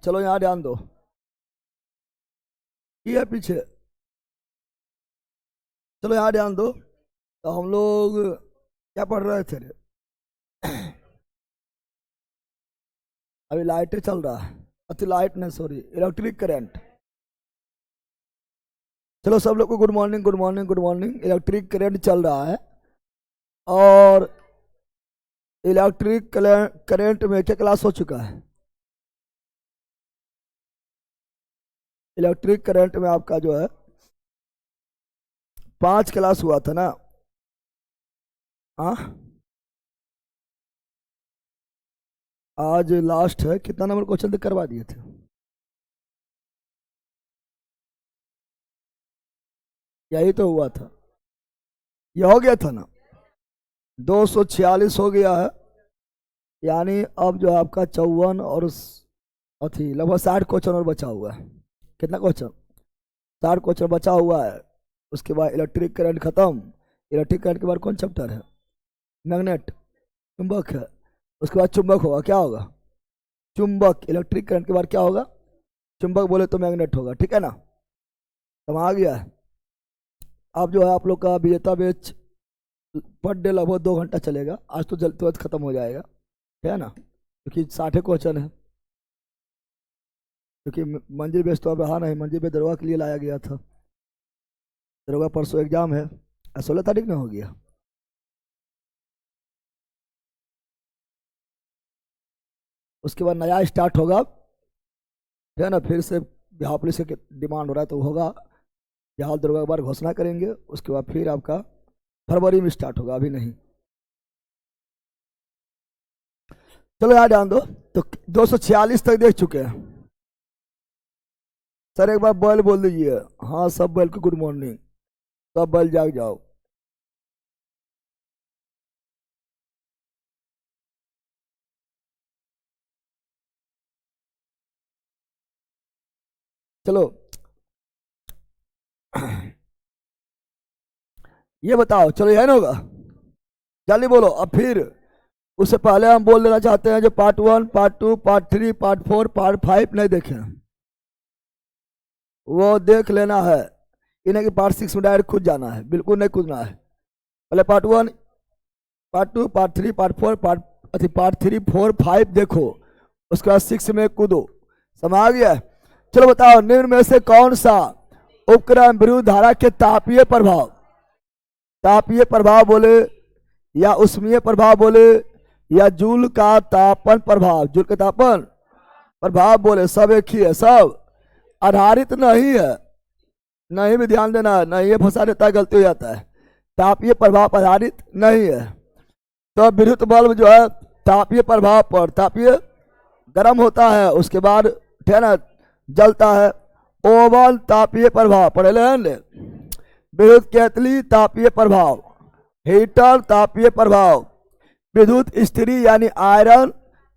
चलो यहाँ ध्यान दो। ये है पीछे। चलो यहाँ ध्यान दो। तो हम लोग क्या पढ़ रहे थे? अभी लाइट चल रहा है। अच्छा, लाइट नहीं, सॉरी, इलेक्ट्रिक करंट। चलो सब लोग को good morning, good morning, good morning. Electric current चल रहा है और इलेक्ट्रिक करंट में क्या क्लास हो चुका है? इलेक्ट्रिक करंट में आपका जो है 5 क्लास हुआ था ना? हाँ, आज लास्ट है। कितना नंबर क्वेश्चन करवा दिए थे? यही तो हुआ था। यह हो गया था ना? 246 हो गया है। यानी अब जो आपका 54 और अथी लगभग 60 क्वेश्चन और बचा हुआ है। कितना क्वेश्चन? 60 क्वेश्चन बचा हुआ है। उसके बाद इलेक्ट्रिक करंट खत्म। इलेक्ट्रिक करंट के बाद कौन चैप्टर है? मैग्नेट, चुंबक है। उसके बाद चुंबक होगा। क्या होगा? चुंबक। इलेक्ट्रिक करंट के बाद क्या होगा? चुंबक बोले तो मैग्नेट होगा। ठीक है ना? समझ आ गया है? अब जो है आप लोग का विजेता बैच पर डे लगभग 2 घंटा चलेगा। आज तो जल्द तुरंत खत्म हो जाएगा, है ना? क्योंकि 60 क्वेश्चन है। क्योंकि मंजिल बेच तो अब रहा नहीं। मंजिल बेच दरोगा के लिए लाया गया था। दरोगा परसों एग्जाम है, 16 तारीख में हो गया। उसके बाद नया स्टार्ट होगा, है ना? फिर से बिहार पुलिस के डिमांड हो रहा है तो होगा। बिहार दरोगा के बार घोषणा करेंगे। उसके बाद फिर आपका फरवरी में स्टार्ट होगा, अभी नहीं। चलो यार ध्यान दो। तो 246 तक देख चुके हैं। सर एक बार बैल बोल दीजिए। हाँ, सब बैल को गुड मॉर्निंग। सब बैल जाग जाओ। चलो ये बताओ। चलो यही ना होगा? जल्दी बोलो। अब फिर उससे पहले हम बोल देना चाहते हैं जो part 1, part 2, part 3, part 4, part 5 नहीं देखे वो देख लेना है। इन्हें कि पार्ट 6 में डायरेक्ट कूद जाना है। बिल्कुल नहीं कूदना है। पहले part 1, part 2, part 3, part 4, part 3, 4, 5 देखो। उसके बाद 6 में कूदो। समझ आ गया? चलो बताओ, निम्न में से कौन सा उपकरण विद्युत धारा के तापीय प्रभाव बोले या उष्मीय प्रभाव बोले या जूल का तापन प्रभाव, जूल का तापन प्रभाव बोले सब एक ही है, सब आधारित नहीं है, नहीं भी ध्यान देना, नहीं ये फंसा देता है, गलती हो जाता है। तापीय प्रभाव आधारित नहीं है। तो विद्युत बल्ब जो है तापीय प्रभाव पर, तापीय गर्म होता है उसके बाद ठीक है ना जलता है। ओवन तापीय प्रभाव पढ़े ले, विद्युत केतली तापीय प्रभाव, हीटर तापीय प्रभाव, विद्युत इस्त्री यानी आयरन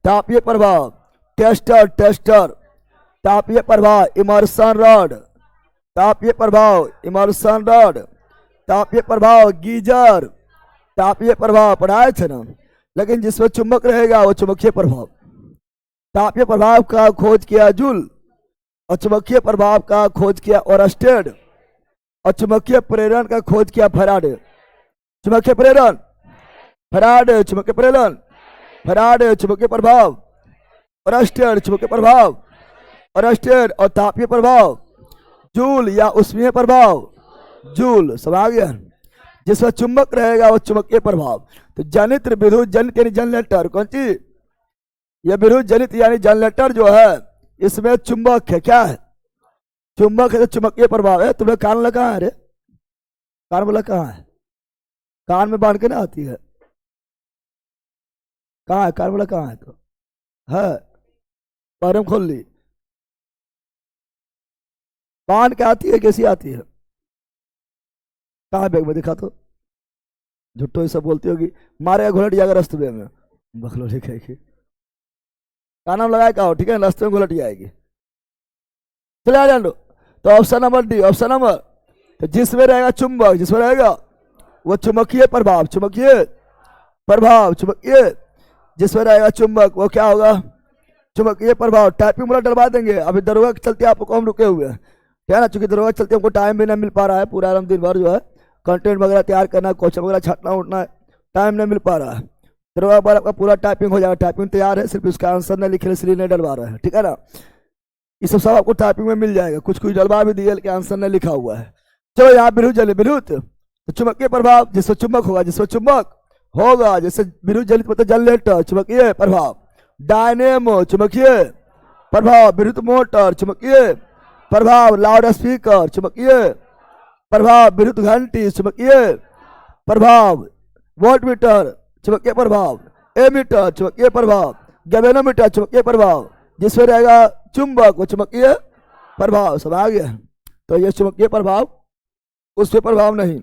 तापीय प्रभाव, टेस्टर तापीय प्रभाव, इमर्सन रॉड तापीय प्रभाव, इमर्सन रॉड तापीय प्रभाव, गीजर तापीय प्रभाव पढ़ाए थे ना। लेकिन जिसमें चुंबक रहेगा वो चुंबकीय प्रभाव। तापीय प्रभाव का खोज किया जूल, और चुंबकीय प्रभाव का खोज किया ओरस्टेड, और चुंबकीय प्रेरण का खोज किया फैराडे। चुंबकीय प्रेरण फैराडे, चुंबकीय प्रेरण फैराडे, चुंबकीय प्रभाव ओरस्टेड, चुंबकीय प्रभाव ओरस्टेड, और तापीय प्रभाव जूल या उष्मीय प्रभाव जूल। सब आ गया। जिसमें चुंबक रहेगा वो चुंबकीय प्रभाव। तो जनित्र विद्युत जनित यानी जनरेटर, कौन सी ये विद्युत जनित यानी जनरेटर जो है इसमें चुंबक है, क्या है चुंबक है, तो चुंबकीय प्रभाव है। तुम्हें कान वाला कहाँ है रे, कान वाला कहाँ है, कान में बांध के ना आती है, कहाँ है कान वाला, कहाँ है तो है पैरम खोल ली, बांध के आती है, कैसी आती है, कहाँ बैग में दिखा तो, झुट्टो ही सब बोलती होगी, मारेगा घुलट जाएगा रास्ते में, बखलो लिखेगी, का नाम लगाए का हो, ठीक है रास्ते में घुलट जाएगी। चले आ जान दो। तो option number D, option number, तो जिसमें रहेगा चुंबक, जिसमें रहेगा वो चुंबकीय प्रभाव, चुंबकीय प्रभाव, चुंबकीय, जिसमें रहेगा चुंबक वो क्या होगा चुंबकीय प्रभाव। टाइपिंग वाला डलवा देंगे, अभी दरोगा के चलते आपको हम रुके हुए हैं, ठीक है ना, चूंकि दरोगा चलते हमको टाइम भी नहीं मिल पा रहा है, पूरा आराम दिन भर जो है कंटेंट वगैरह तैयार करना, क्वेश्चन वगैरह छाटना उठना, टाइम नहीं मिल पा रहा है। दरोगा पर आपका पूरा टाइपिंग हो जाएगा, टाइपिंग तैयार है, सिर्फ उसका आंसर नहीं लिखे इसलिए नहीं डलवा रहे हैं, ठीक है ना। ये सब आपको टाइपिंग में मिल जाएगा, कुछ कुछ डलवा भी दिए लेकिन आंसर नहीं लिखा हुआ है। चलो यहाँ विद्युत जनित, विद्युत तो चुंबकीय प्रभाव, जिससे चुंबक होगा, जिससे चुंबक होगा, जैसे विद्युत जनित मतलब जनरेटर चुंबकीय प्रभाव, डायनेमो चुंबकीय प्रभाव, विद्युत मोटर चुंबकीय प्रभाव, लाउड स्पीकर चुंबकीय प्रभाव, विद्युत घंटी चुंबकीय प्रभाव, वोल्टमीटर चुंबकीय प्रभाव, एमीटर चुंबकीय प्रभाव, गैल्वेनोमीटर चुंबकीय प्रभाव, जिसमें रहेगा चुंबक वो चुंबकीय प्रभाव। सब आ गया। तो ये चुंबकीय प्रभाव, उस पर प्रभाव नहीं।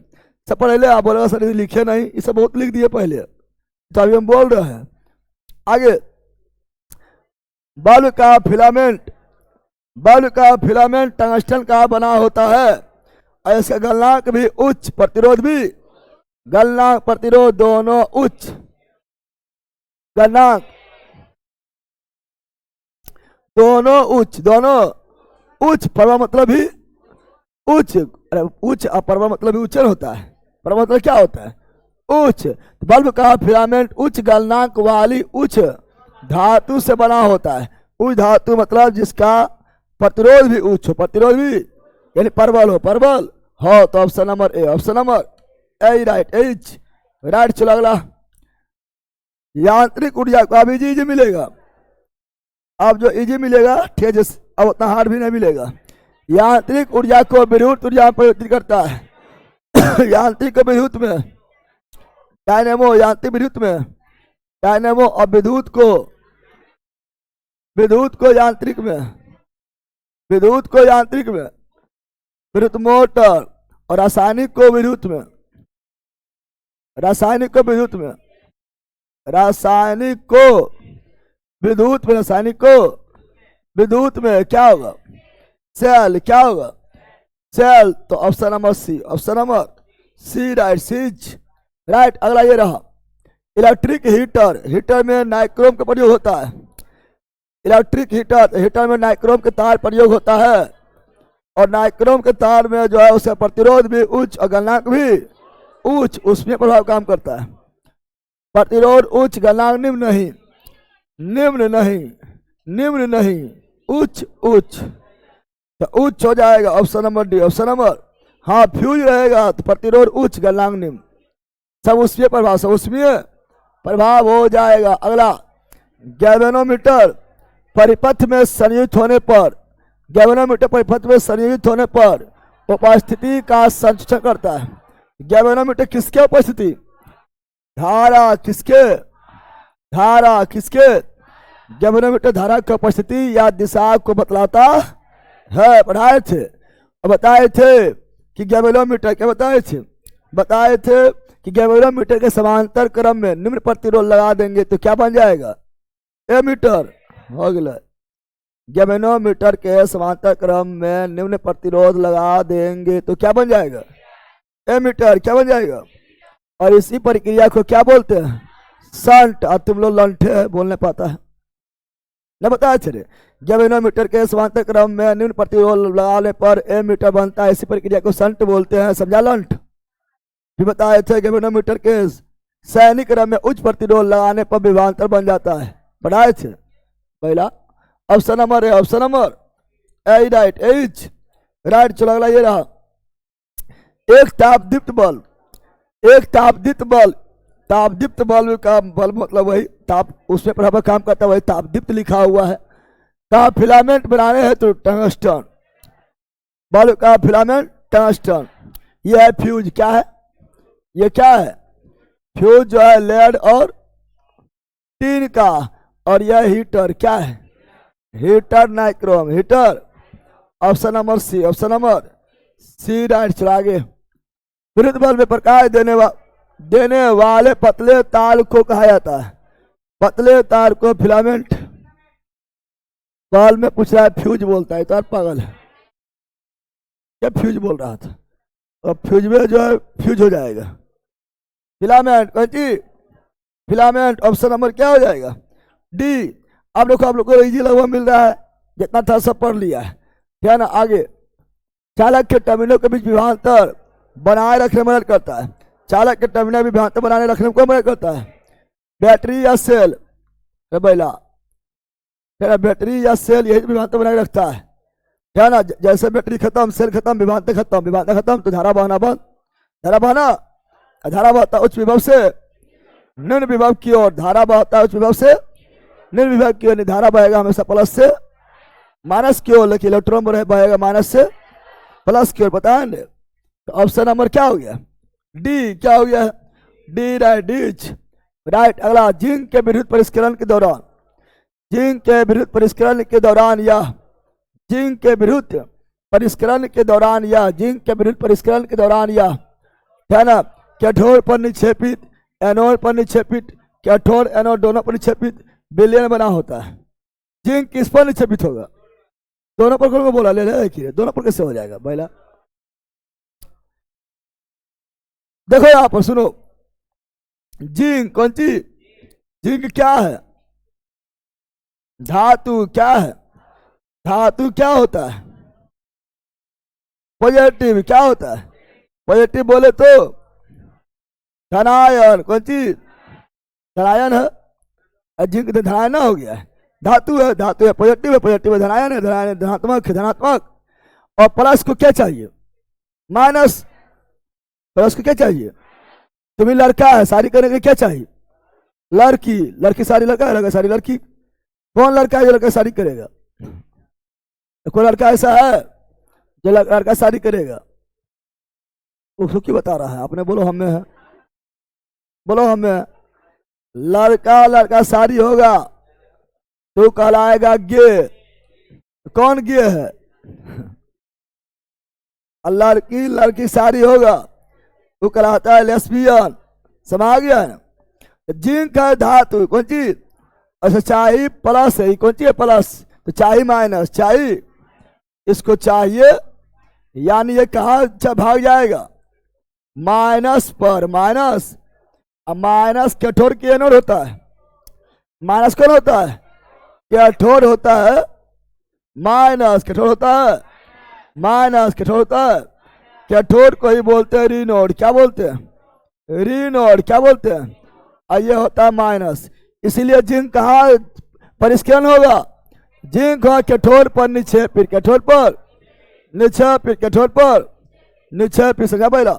सब पहले आप बोलेगा सर लिखे नहीं, ये सब बहुत लिख दिए पहले, तो अभी हम बोल रहे हैं आगे। बल्ब का फिलामेंट, बल्ब का फिलामेंट टंगस्टन का बना होता है, और इसका गलनांक भी उच्च, प्रतिरोध भी, गलनांक प्रतिरोध दोनों उच्च, गलनांक दोनों उच्च, दोनों उच्च, प्रभाव मतलब भी उच्च, अरे उच्च प्रभाव मतलब भी उच्चर होता है, प्रभाव मतलब क्या होता है उच्च। बल्ब का फिलामेंट उच्च गलनांक वाली उच्च धातु से बना होता है। उच्च धातु मतलब जिसका प्रतिरोध भी उच्च हो, प्रतिरोध भी यानी परबल हो, परबल हो। तो option number A, option number A right, H right. चलो अगला, यांत्रिक ऊर्जा को अब इजी मिलेगा, अब जो इजी मिलेगा ठीक है, अब उतना हार्ड भी नहीं मिलेगा। यांत्रिक ऊर्जा को विद्युत ऊर्जा में परिवर्तित करता है। यांत्रिक विद्युत में डायनेमो, यांत्रिक विद्युत में डायनेमो, और विद्युत को यांत्रिक में, विद्युत को यांत्रिक में विद्युत मोटर, और रासायनिक को विद्युत में, रासायनिक को विद्युत में, रासायनिक को विद्युत में, रासायनिक को विद्युत में क्या होगा सेल, क्या होगा सेल। तो option number C, option number C right, C's right. अगला ये रहा इलेक्ट्रिक हीटर, हीटर में नाइक्रोम का प्रयोग होता है। इलेक्ट्रिक हीटर, हीटर में नाइक्रोम के तार प्रयोग होता है, और नाइक्रोम के तार में जो है उसका प्रतिरोध भी उच्च और गलनांक भी उच्च, उसमें प्रभाव काम करता है। प्रतिरोध उच्च, गलनांक निम्न नहीं, निम्न नहीं, निम्न नहीं, उच्च उच्च, तो उच्च हो जाएगा option number D, option number हाँ। फ्यूज रहेगा तो प्रतिरोध उच्च, गलनांक निम्न, सब उसमें प्रभाव, सब उसमें प्रभाव हो जाएगा। अगला, गैल्वेनोमीटर परिपथ में संयोजित होने पर, गैल्वेनोमीटर परिपथ में संयोजित होने पर उपस्थिति का संरक्षण करता है। गैल्वेनोमीटर किसके उपस्थिति, धारा किसके, धारा किसके, गैल्वेनोमीटर धारा की उपस्थिति या दिशा को बतलाता है। पढ़ाए थे और बताए थे कि गैल्वेनोमीटर, क्या बताए थे, बताए थे कि गैल्वेनोमीटर के समांतर क्रम में निम्न प्रतिरोध लगा देंगे तो क्या बन जाएगा, एमीटर। हो गया, गैल्वेनोमीटर के समांतर क्रम में निम्न प्रतिरोध लगा देंगे तो क्या बन जाएगा, एमीटर। क्या बन जाएगा, और इसी प्रक्रिया को क्या बोलते हैं, शंट। और तुम लोग लंठे है, बोलने पाता है न, बताया थे। गैल्वेनोमीटर के समांतर क्रम में निम्न प्रतिरोध लगाने पर एमीटर बनता है, इसी प्रक्रिया को शंट बोलते हैं, समझा। लंठ भी बताए थे, गैल्वेनोमीटर के सैनिक क्रम में उच्च प्रतिरोध लगाने पर विभवांतर बन जाता है, पढ़ाए थे। पहला ऑप्शन नंबर है, option number A right, H right. चलो अगला ये रहा, एक तापदीप्त बल्ब, एक तापदीप्त बल्ब, तापदीप्त बल्ब का बल्ब मतलब वही ताप, उसमें पर काम करता है वही तापदीप्त लिखा हुआ है। का फिलामेंट बनाने हैं तो टंगस्टन, बल्ब का फिलामेंट टंगस्टन। यह है फ्यूज, क्या है, ये क्या है, फ्यूज जो है लेड और टीन का। और यह हीटर क्या है, heater nichrome, heater. Option number C, option number C right. चला आगे, विद्युत बल्ब में प्रकाश देने वाले पतले तार को कहा जाता है, पतले तार को फिलामेंट। बल्ब में पूछ रहा है फ्यूज बोलता है, तो पागल है क्या, फ्यूज बोल रहा था। और फ्यूज में जो है फ्यूज हो जाएगा, फिलामेंट। कौन चीज, फिलामेंट। ऑप्शन नंबर क्या हो जाएगा, डी। आप देखो, आप लोग को इजी लगभग मिल रहा है, जितना था सब पढ़ लिया है, ठीक है ना। आगे, चालक के टर्मिनल के बीच विभवांतर बनाए रखने में मदद करता है, चालक के टर्मिनल विभवांतर बनाने रखने में मदद करता है। बैटरी या सेल, बैला बैटरी या सेल यही विभवांतर बनाए रखता है ना। जैसे बैटरी खत्म, सेल खत्म, विभवांतर खत्म, विभवांतर खत्म तो धारा बहना बंद, धारा बहना, धारा बहता उच्च विभव से निम्न विभव की ओर, धारा बहता उच्च विभव से निम्न विभव की ओर। धारा बहेगा हमेशा प्लस से माइनस की ओर, लेकिन इलेक्ट्रॉन बहेगा माइनस से प्लस की ओर, बताएंगे। तो ऑप्शन नंबर क्या हो गया, डी। क्या हो गया, डी राइट, डीच राइट। अगला, जिंक के विद्युत परिष्करण के दौरान, जिंक के विद्युत परिष्करण के दौरान या जिंक के विद्युत परिष्करण के दौरान या जिंक के विद्युत परिष्करण के दौरान या, है ना, कैथोड पर निक्षेपित, एनोड पर निक्षेपित, कैथोड एनोड दोनों पर निक्षेपित विलयन बना होता है। जिंक किस पर निक्षेपित होगा, दोनों पर को बोला, ले ले दोनों पर कैसे हो जाएगा पहला। देखो यहां पर सुनो, जिंक कौन चीज, जिंक क्या है, धातु। क्या है, धातु क्या होता है, पॉजिटिव। क्या होता है, पॉजिटिव बोले तो धनायन। कौन चीज, धनायन है, जिंक धनायन हो गया है, धातु है, धातु है, पॉजिटिव है, पॉजिटिव है, धनायन है, धनायन धनात्मक है, धनात्मक। और प्लस को क्या चाहिए, माइनस। प्लस को क्या चाहिए, तुम्हें लड़का है, शादी करने के क्या चाहिए, लड़की। लड़की शादी, लड़का है, लड़का शादी लड़की। कौन लड़का है जो लड़का शादी करेगा, कोई लड़का ऐसा है जो लड़का शादी करेगा, उसको क्यों बता रहा है आपने, बोलो हमें है, बोलो हमें। लड़का लड़का शादी होगा तो कहलाएगा गे। कौन गे है, लड़की लड़की शादी होगा वो कहलाता है लेस्बियन, समझ गया है। जिंक है धातु, कौन चीज, अच्छा चाहिए प्लस है, कौन चीज प्लस, तो चाहिए माइनस, चाहिए इसको चाहिए, यानी ये कहाँ भाग जाएगा, माइनस पर। माइनस, अब माइनस कैथोड की एनोड होता है, माइनस कौन होता है, कैथोड होता है, माइनस कैथोड होता है, माइनस कैथोड होता है। कैथोड को ही बोलते हैं रीनोड। क्या बोलते हैं, रीनोड। क्या बोलते हैं, और ये होता है माइनस। इसीलिए जिंक कहाँ परिष्करण होगा, जिंक होगा कैथोड पर निक्षेपित, कैथोड पर निक्षेपित, कैथोड पर निक्षेपित, समझा पहला।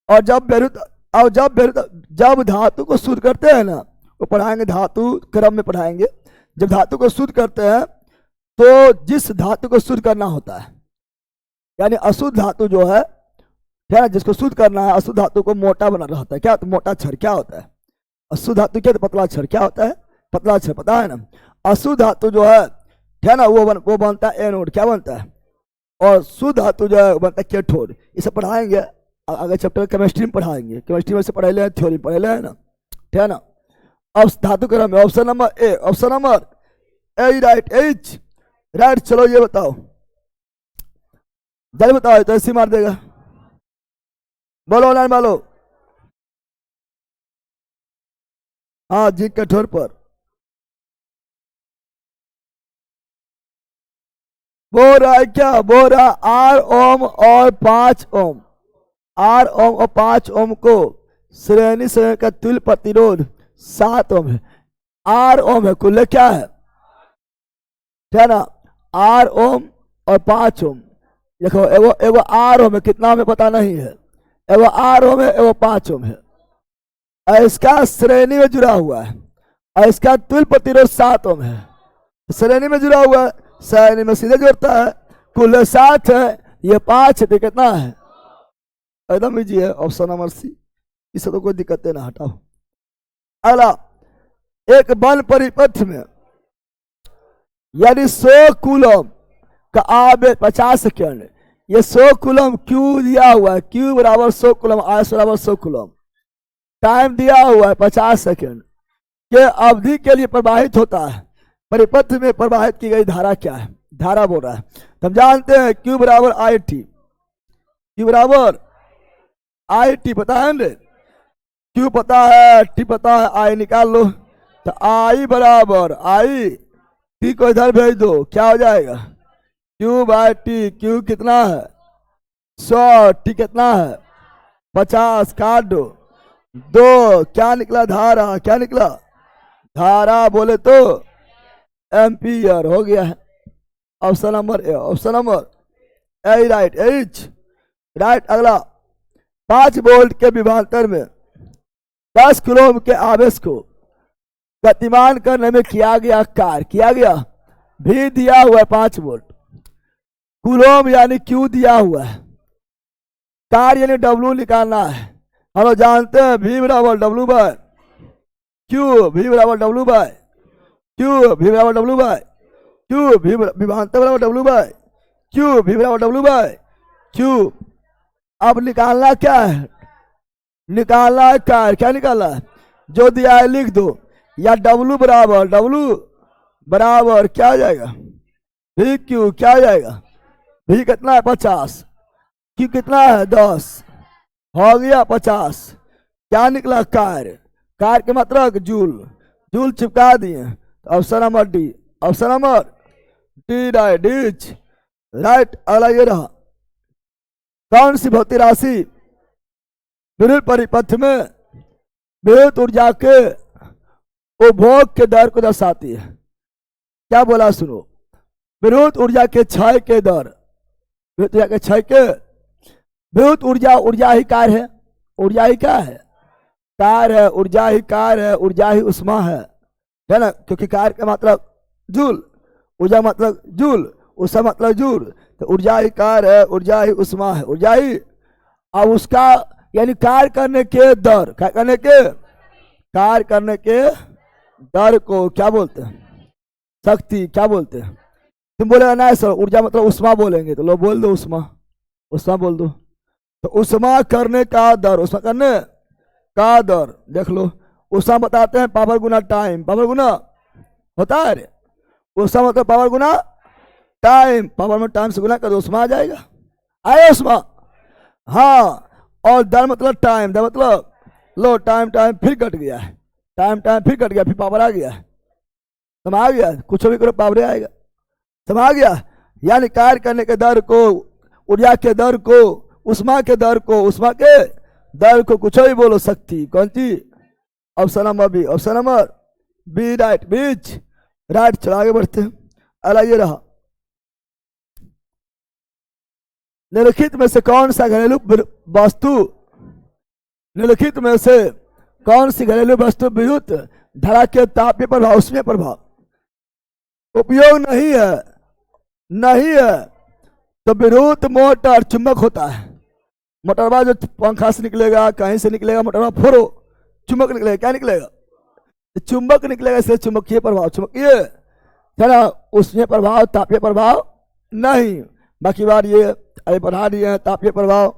और जब विद्युत और जब धातु को शुद्ध करते हैं ना, वो पढ़ाएंगे, धातु क्रम में पढ़ाएंगे। जब धातु को शुद्ध करते हैं तो जिस धातु को शुद्ध करना होता है, यानी अशुद्ध धातु जो है ना, जिसको शुद्ध करना है, अशुद्ध धातु को मोटा बना रहता है। क्या होता है? मोटा अक्षर। क्या होता है अशुद्ध धातु? क्या? पतला अक्षर। क्या होता है? पतला अक्षर। पता है ना? अशुद्ध धातु जो है ना, वो बनता है एनोड। क्या बनता है? और शुद्ध धातु जो है वो बनता है कैथोड। इसे पढ़ाएंगे आगे चैप्टर केमिस्ट्री में पढ़ाएंगे। केमिस्ट्री में से पढ़े ले, थ्योरी पढ़े ले, है ना? ठीक है ना? अब धातु क्रम में option number A, option number A right, H right. चलो ये बताओ, जल्दी बताओ, तो ऐसे मार देगा। बोलो ना, बोलो। हाँ जी, कठोर पर बोल रहा है क्या? बोल रहा 8 ओम और 5 ओम, 8 ओम और 5 ओम को श्रेणी श्रेणी का तुल्य प्रतिरोध 7 ओम है। 8 ओम है कुल, क्या है? क्या ना? 8 ओम और 5 ओम। देखो एगो 8 ओम है, कितना हमें पता नहीं है। एगो 8 ओम है, एगो 5 ओम है, और इसका श्रेणी में जुड़ा हुआ है, और इसका तुल्य प्रतिरोध 7 ओम है। श्रेणी में जुड़ा हुआ है, श्रेणी में सीधे जोड़ता है। कुल 7 है, ये 5 है, तो कितना है? एकदम इजी है, ऑप्शन नंबर सी। इससे तो कोई दिक्कत ना, हटाओ। अगला, एक बल परिपथ में यदि 100 कूलम का आवेश 50 सेकेंड, ये 100 कूलम क्यू दिया हुआ है, क्यू बराबर 100 कूलम, आवेश बराबर 100 कूलम, टाइम दिया हुआ है 50 सेकेंड के अवधि के लिए प्रवाहित होता है। परिपथ में प्रवाहित की गई धारा क्या है? धारा बोल रहा है। हम जानते हैं क्यू बराबर आई टी, क्यू बराबर आई टी पता है ना? क्यू पता है, टी पता है, आई निकाल लो। तो आई बराबर आई, टी को इधर भेज दो, क्या हो जाएगा? Q by T. क्यू कितना है? 100, टी कितना है? 50, काट दो। 2 क्या निकला? धारा। क्या निकला? धारा बोले तो एम्पियर। हो गया है, option number A, option number A right, H right. अगला, 5 वोल्ट के विभवांतर में 10 कूलम के आवेश को गतिमान करने में किया गया कार्य, किया गया भी दिया हुआ है 5 वोल्ट। कूलम यानी क्यू दिया हुआ है, कार्य यानी डब्ल्यू निकालना है। हम लोग जानते हैं V बराबर डब्ल्यू बाय क्यू, V बराबर डब्ल्यू बाय क्यू, V बराबर डब्ल्यू बाय क्यू, विभवांतर बराबर डब्ल्यू बाय क्यू, V बराबर डब्ल्यू बाय क्यू। अब निकालना क्या है? निकालना है कार्य। क्या निकालना है? जो दिया है लिख दो, या डब्ल्यू बराबर क्या आ जाएगा? भी क्यू। क्या आ जाएगा? भी कितना है? 50, क्यू कितना है? 10, हो गया 50। क्या निकला? कार्य। कार्य के मतलब जूल, जूल चिपका दिए। Option number D, option number D right, डीच राइट। अगला ये रहा, कौन सी भौतिक राशि विद्युत परिपथ में विद्युत ऊर्जा के उपभोग के दर को दर्शाती है? क्या बोला सुनो, विद्युत ऊर्जा के क्षय के दर, विद्युत ऊर्जा के क्षय के, विद्युत ऊर्जा, ऊर्जा ही कार्य है, ऊर्जा ही क्या है? कार्य है, ऊर्जा ही कार्य है, ऊर्जा ही उष्मा है ना? क्योंकि कार्य का मतलब जूल, ऊर्जा मतलब जूल, उष्मा मतलब जूल, तो ऊर्जा ही कार्य है, ऊर्जा ही उष्मा है, ऊर्जा ही। अब उसका यानी कार्य करने के दर, क्या करने के, कार्य करने के दर को क्या बोलते हैं? शक्ति। क्या बोलते हैं? तुम बोले ना सर ऊर्जा मतलब उष्मा बोलेंगे, तो लो बोल दो उष्मा, उष्मा बोल दो। तो उष्मा करने का दर, उष्मा करने का दर देख लो। उष्मा बताते हैं पावर गुना टाइम, पावर गुना होता है, उष्मा मतलब पावर गुना टाइम, पावर में टाइम से गुना कर दो, उष्मा आ जाएगा। आए उष्मा? हाँ। और दर मतलब टाइम, दर मतलब लो टाइम, टाइम फिर कट गया है, टाइम टाइम फिर कट गया, फिर पावर आ गया है। समझ आ गया? कुछ भी करो पावर आएगा। समझ आ गया? यानी कार्य करने के दर को, ऊर्जा के दर को, उष्मा के दर को, उष्मा के दर को कुछ भी बोलो, शक्ति। कौन सी? Option number B, option number B right, बीच राइट। चलो आगे बढ़ते हैं। अगला ये रहा, निम्नलिखित में से कौन सा घरेलू वस्तु निम्नलिखित में से कौन सी घरेलू वस्तु विद्युत धारा के तापीय प्रभाव उसमें प्रभाव उपयोग नहीं है, नहीं है तो विद्युत मोटर चुंबक होता है। मोटरवा जो पंखा से निकलेगा, कहीं से निकलेगा, मोटरवा फोड़ो, चुंबक निकलेगा, क्या निकलेगा? चुंबक निकलेगा। इसलिए चुंबकीय प्रभाव, चुंबकीय है ना, उसमें प्रभाव, तापीय प्रभाव नहीं। बाकी बार ये पढ़ा दिए हैं, तापीय प्रभाव,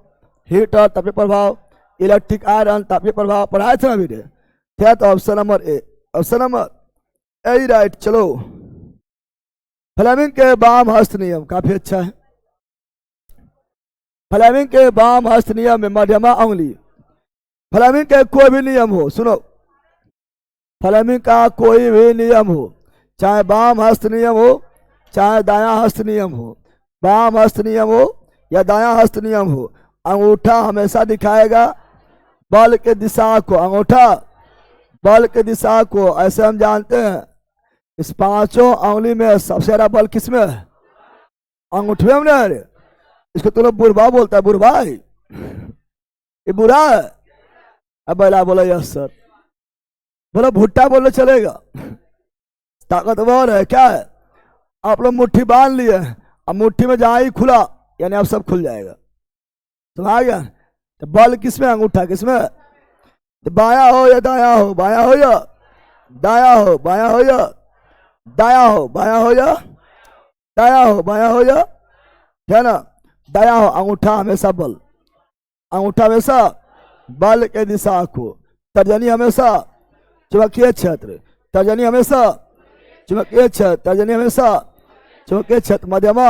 हीटर तापीय प्रभाव, इलेक्ट्रिक आयरन तापीय प्रभाव पढ़ाए थे ना अभी। क्या तो option number A, option number A right. चलो, फ्लेमिंग के वाम हस्त नियम काफी अच्छा है। फ्लेमिंग के वाम हस्त नियम में मध्यमा उंगली, फ्लेमिंग के कोई भी नियम हो, सुनो, फ्लेमिंग का कोई भी नियम हो, चाहे वाम हस्त नियम हो चाहे दायां हस्त नियम हो, वाम हस्त नियम हो या दायां हस्त नियम हो, अंगूठा हमेशा दिखाएगा बल के दिशा को। अंगूठा बल के दिशा को, ऐसे हम जानते हैं इस पांचों उंगली में सबसे ज्यादा बल किसमें है? अंगूठे में ना। इसको तो लोग बुरबा बोलता है, बुरबा ये बुरा है। अब बैला बोला यस सर, बोला भुट्टा बोले चलेगा, ताकतवर है। क्या है? आप लोग मुट्ठी बांध लिए, अब मुट्ठी में जहां ही खुला यानी अब सब खुल जाएगा, समझ गया? तो बल किसमें? अंगूठा किसमें? तो बाया हो या दाया हो, बाया हो या दाया हो, बाया हो या दाया हो, बाया हो या दाया हो, बाया हो या, है ना, दाया हो। अंगूठा हमेशा बल, अंगूठा हमेशा बल के दिशा को। तर्जनी हमेशा चुंबकीय क्षेत्र, तर्जनी हमेशा चुंबकीय क्षेत्र, तर्जनी हमेशा चुंबकीय क्षेत्र। मध्यमा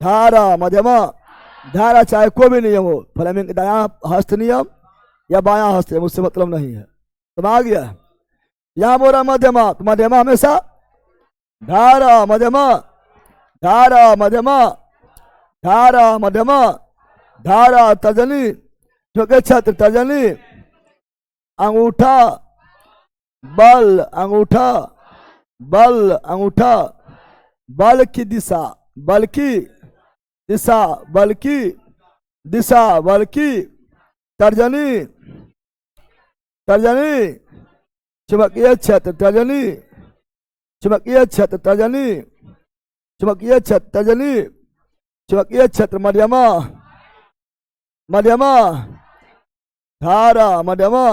धारा, मध्यमा धारा चाहे कोई भी नियम हो, फ्लेमिंग दायां हस्त नियम या बायां हस्त नियम, उससे मतलब नहीं है। तो आ गया यहां बोला मध्यमा, तो मध्यमा हमेशा धारा, मध्यमा धारा, मध्यमा धारा, मध्यमा धारा, तर्जनी चुंबकीय क्षेत्र, तर्जनी अंगूठा बल, अंगूठा बल, अंगूठा बल की दिशा, बल की दिशा, बल की दिशा, बल की तर्जनी, तर्जनी चुंबकीय क्षेत्र, तर्जनी चुंबकीय क्षेत्र, तर्जनी चुंबकीय क्षेत्र, तर्जनी चुंबकीय क्षेत्र। मध्यमा, मध्यमा धारा, मध्यमा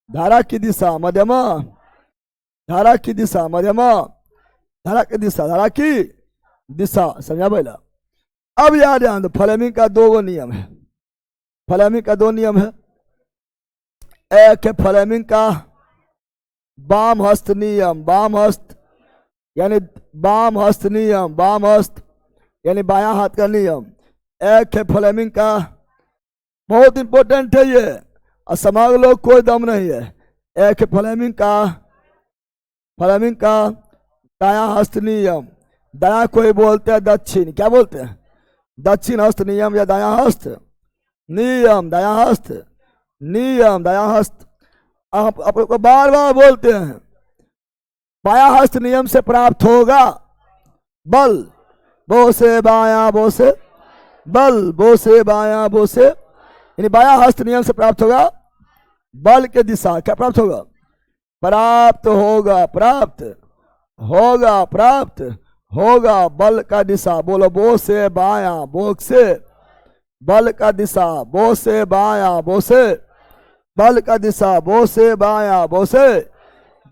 धारा की दिशा, मध्यमा धारा की दिशा, मध्यमा धारा की दिशा, धारा की दिशा। समझा पहला? अब याद ध्यान दो, फ्लेमिंग का दो नियम है, फ्लेमिंग का दो नियम है। एक है फ्लेमिंग का वाम हस्त नियम, वाम हस्त यानी वाम हस्त नियम, वाम हस्त यानी बायां हाथ का नियम। एक है फ्लेमिंग का, बहुत इंपॉर्टेंट है ये, और समझ लो कोई दम नहीं है। एक है फ्लेमिंग का, फ्लेमिंग का दायां हस्त नियम, दायां कोई बोलते हैं दक्षिण, क्या बोलते हैं? दक्षिण हस्त नियम या दायां हस्त नियम, दायां हस्त नियम, दायां हस्त। आप लोग को बार बार बोलते हैं बायां हस्त नियम से प्राप्त होगा बल, बो से बायां, बो से बल, बो से बायां, बो से, यानी बायां हस्त नियम से प्राप्त होगा बल के दिशा। क्या प्राप्त होगा? प्राप्त होगा, प्राप्त होगा, प्राप्त होगा बल का दिशा। बोलो बो से बायां, बो से बल का दिशा, बो से बायां, बो से बल का दिशा, बो से बायां, बो से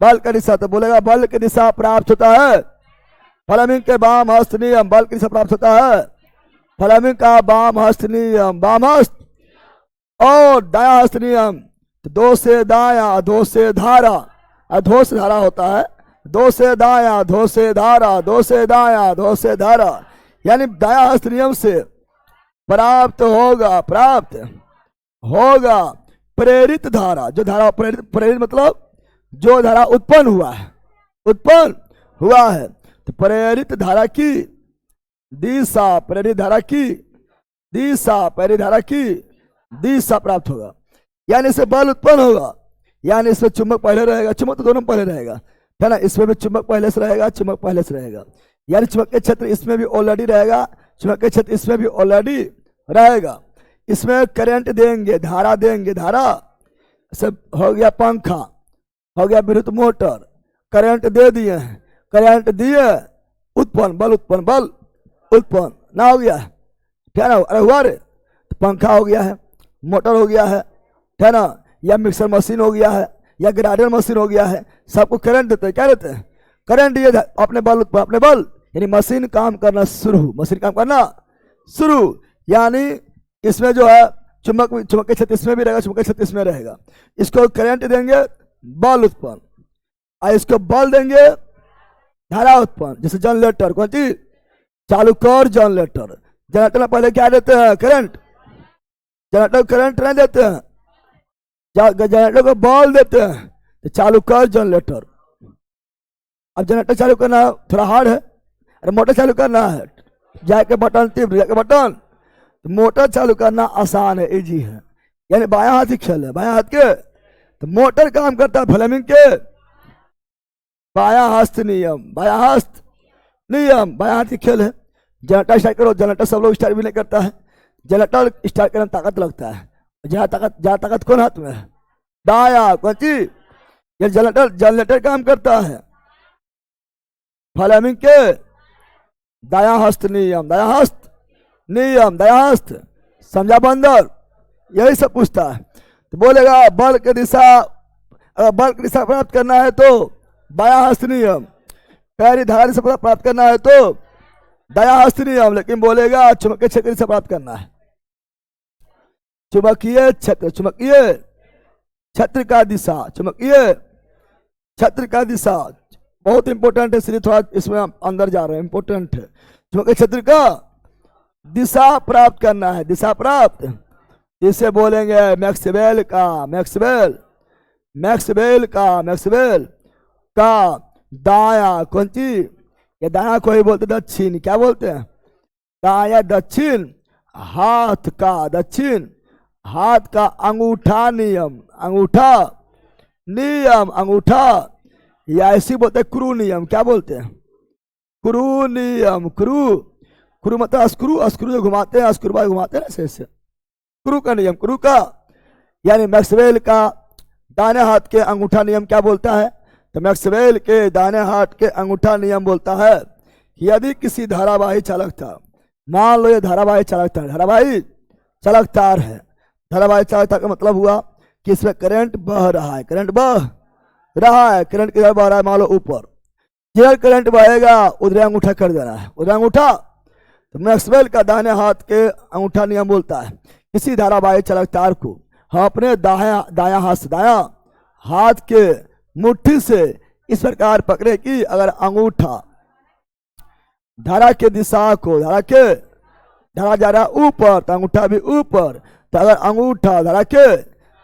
बल का दिशा। तो बोलेगा बल की दिशा प्राप्त होता है फ्लेमिंग के वाम हस्त नियम, बल की दिशा प्राप्त होता है फ्लेमिंग का वाम हस्त नियम, वाम हस्त और दायां हस्त नियम। तो दो से दायां, दो से धारा, अधो से धारा होता है, दो से दायां, दो से धारा, दो से दायां, दो से धारा, यानी दायां हस्त नियम से प्राप्त होगा, प्राप्त होगा प्रेरित धारा। जो धारा प्रेरित, प्रेरित मतलब जो धारा उत्पन्न हुआ है, उत्पन्न हुआ है, तो प्रेरित धारा की दिशा, प्रेरित धारा की दिशा, प्रेरित धारा की दिशा प्राप्त होगा, यानी इससे बल उत्पन्न होगा, यानी इसमें चुंबक पहले रहेगा, चुंबक तो दोनों पहले रहेगा, है ना, इसमें भी चुंबक पहले से रहेगा, चुंबक पहले से रहेगा, यानी चुंबकीय क्षेत्र इसमें भी ऑलरेडी रहेगा, चुंबकीय क्षेत्र इसमें भी ऑलरेडी रहेगा, इसमें करंट देंगे, धारा देंगे, धारा सब हो गया पंखा, हो गया विद्युत मोटर, करंट दे दिए, करंट दिए, उत्पन्न बल, उत्पन्न बल, उत्पन्न ना हो गया, ठीक है ना। अरे हुआ रे, तो पंखा हो गया है, मोटर हो गया है, ठीक है ना, या मिक्सर मशीन हो गया है, या ग्राइंडर मशीन हो गया है, सबको करंट देते हैं, क्या देते हैं, करंट दिए, अपने बल उत्पन्न, अपने बल, यानी मशीन काम करना शुरू, मशीन काम करना शुरू। यानी इसमें जो है चुंबक के क्षेत्र इसमें भी रहेगा, चुंबक के क्षेत्र इसमें रहेगा। इसको करंट देंगे, बल उत्पन्न, और इसको बल देंगे, धारा उत्पन्न। जैसे जनरेटर, कौन चीज, चालू कर जनरेटर, जनरेटर में पहले क्या देते हैं, करंट, जनरेटर को करंट नहीं देते हैं, जनरेटर को बल देते हैं, तो चालू कर जनरेटर। अब जनरेटर चालू करना थोड़ा हार्ड है, अरे मोटर चालू करना है, जाके बटन टिप, जाके बटन, तो मोटर चालू करना आसान है, इजी है, यानी बायां हाथ ही खेल है, बायां हाथ के, तो मोटर काम करता है फ्लेमिंग के बायां हस्त नियम, बायां हस्त नियम, बायां हाथ की खेल है। जनरेटर स्टार्ट करो, जनरेटर सब लोग स्टार्ट भी नहीं करता है, जनरेटर स्टार्ट करने में ताकत लगता है, जहाँ ताकत कौन हाथ में है, दाया, कौन चीज, ये जनरेटर काम करता है फ्लेमिंग के दाया हस्त नियम, दाया हस्त नियम, दाया हस्त, समझा बंदर, यही सब पूछता है। तो बोलेगा बल की दिशा, अगर बल की दिशा प्राप्त करना है तो बाया हस्त नियम, पहली धारा दिशा प्राप्त करना है तो दाया हस्त नियम, लेकिन बोलेगा चुंबकीय क्षेत्र दिशा प्राप्त करना है, चुंबकीय क्षेत्र, चुंबकीय क्षेत्र का दिशा, चुंबकीय क्षेत्र का दिशा बहुत इंपॉर्टेंट है, इसलिए थोड़ा इसमें अंदर जा रहे हैं, इंपॉर्टेंट है। चुंबकीय क्षेत्र का दिशा प्राप्त करना है, दिशा प्राप्त, इसे बोलेंगे मैक्सवेल का, मैक्सवेल, मैक्सवेल का, मैक्सवेल का दाया, कौन चीज, ये दाया को ही बोलते दक्षिण, क्या बोलते हैं, दाया दक्षिण, हाथ का दक्षिण, हाथ का अंगूठा नियम, अंगूठा नियम, अंगूठा, या ऐसी बोलते हैं क्रू नियम, क्या बोलते हैं, क्रू नियम, क्रू, क्रू मतलब स्क्रू, स्क्रू जो घुमाते हैं, स्क्रू बार घुमाते हैं ऐसे, क्रू का नियम, क्रू का, यानी मैक्सवेल का दाहिने हाथ के अंगूठा नियम क्या बोलता है, तो मैक्सवेल के दाहिने हाथ के अंगूठा नियम बोलता है कि यदि किसी धारावाही चालक था, मान लो ये धारावाही चालक तार, धारावाही चालक तार है, धारावाही चालक तार का मतलब हुआ कि इसमें करंट बह रहा है, करंट बह रहा है, करंट किधर बह रहा है, मान लो ऊपर, जिधर करंट बहेगा उधर अंगूठा कर देना है, उधर अंगूठा। तो मैक्सवेल का दाहिने हाथ के अंगूठा नियम बोलता है किसी धारावाही चालक तार को हम अपने दाया हाथ से, दाया हाथ के मुट्ठी से इस प्रकार पकड़े कि अगर अंगूठा धारा के दिशा को, धारा जा रहा ऊपर तो अंगूठा भी ऊपर, तो अगर अंगूठा धारा के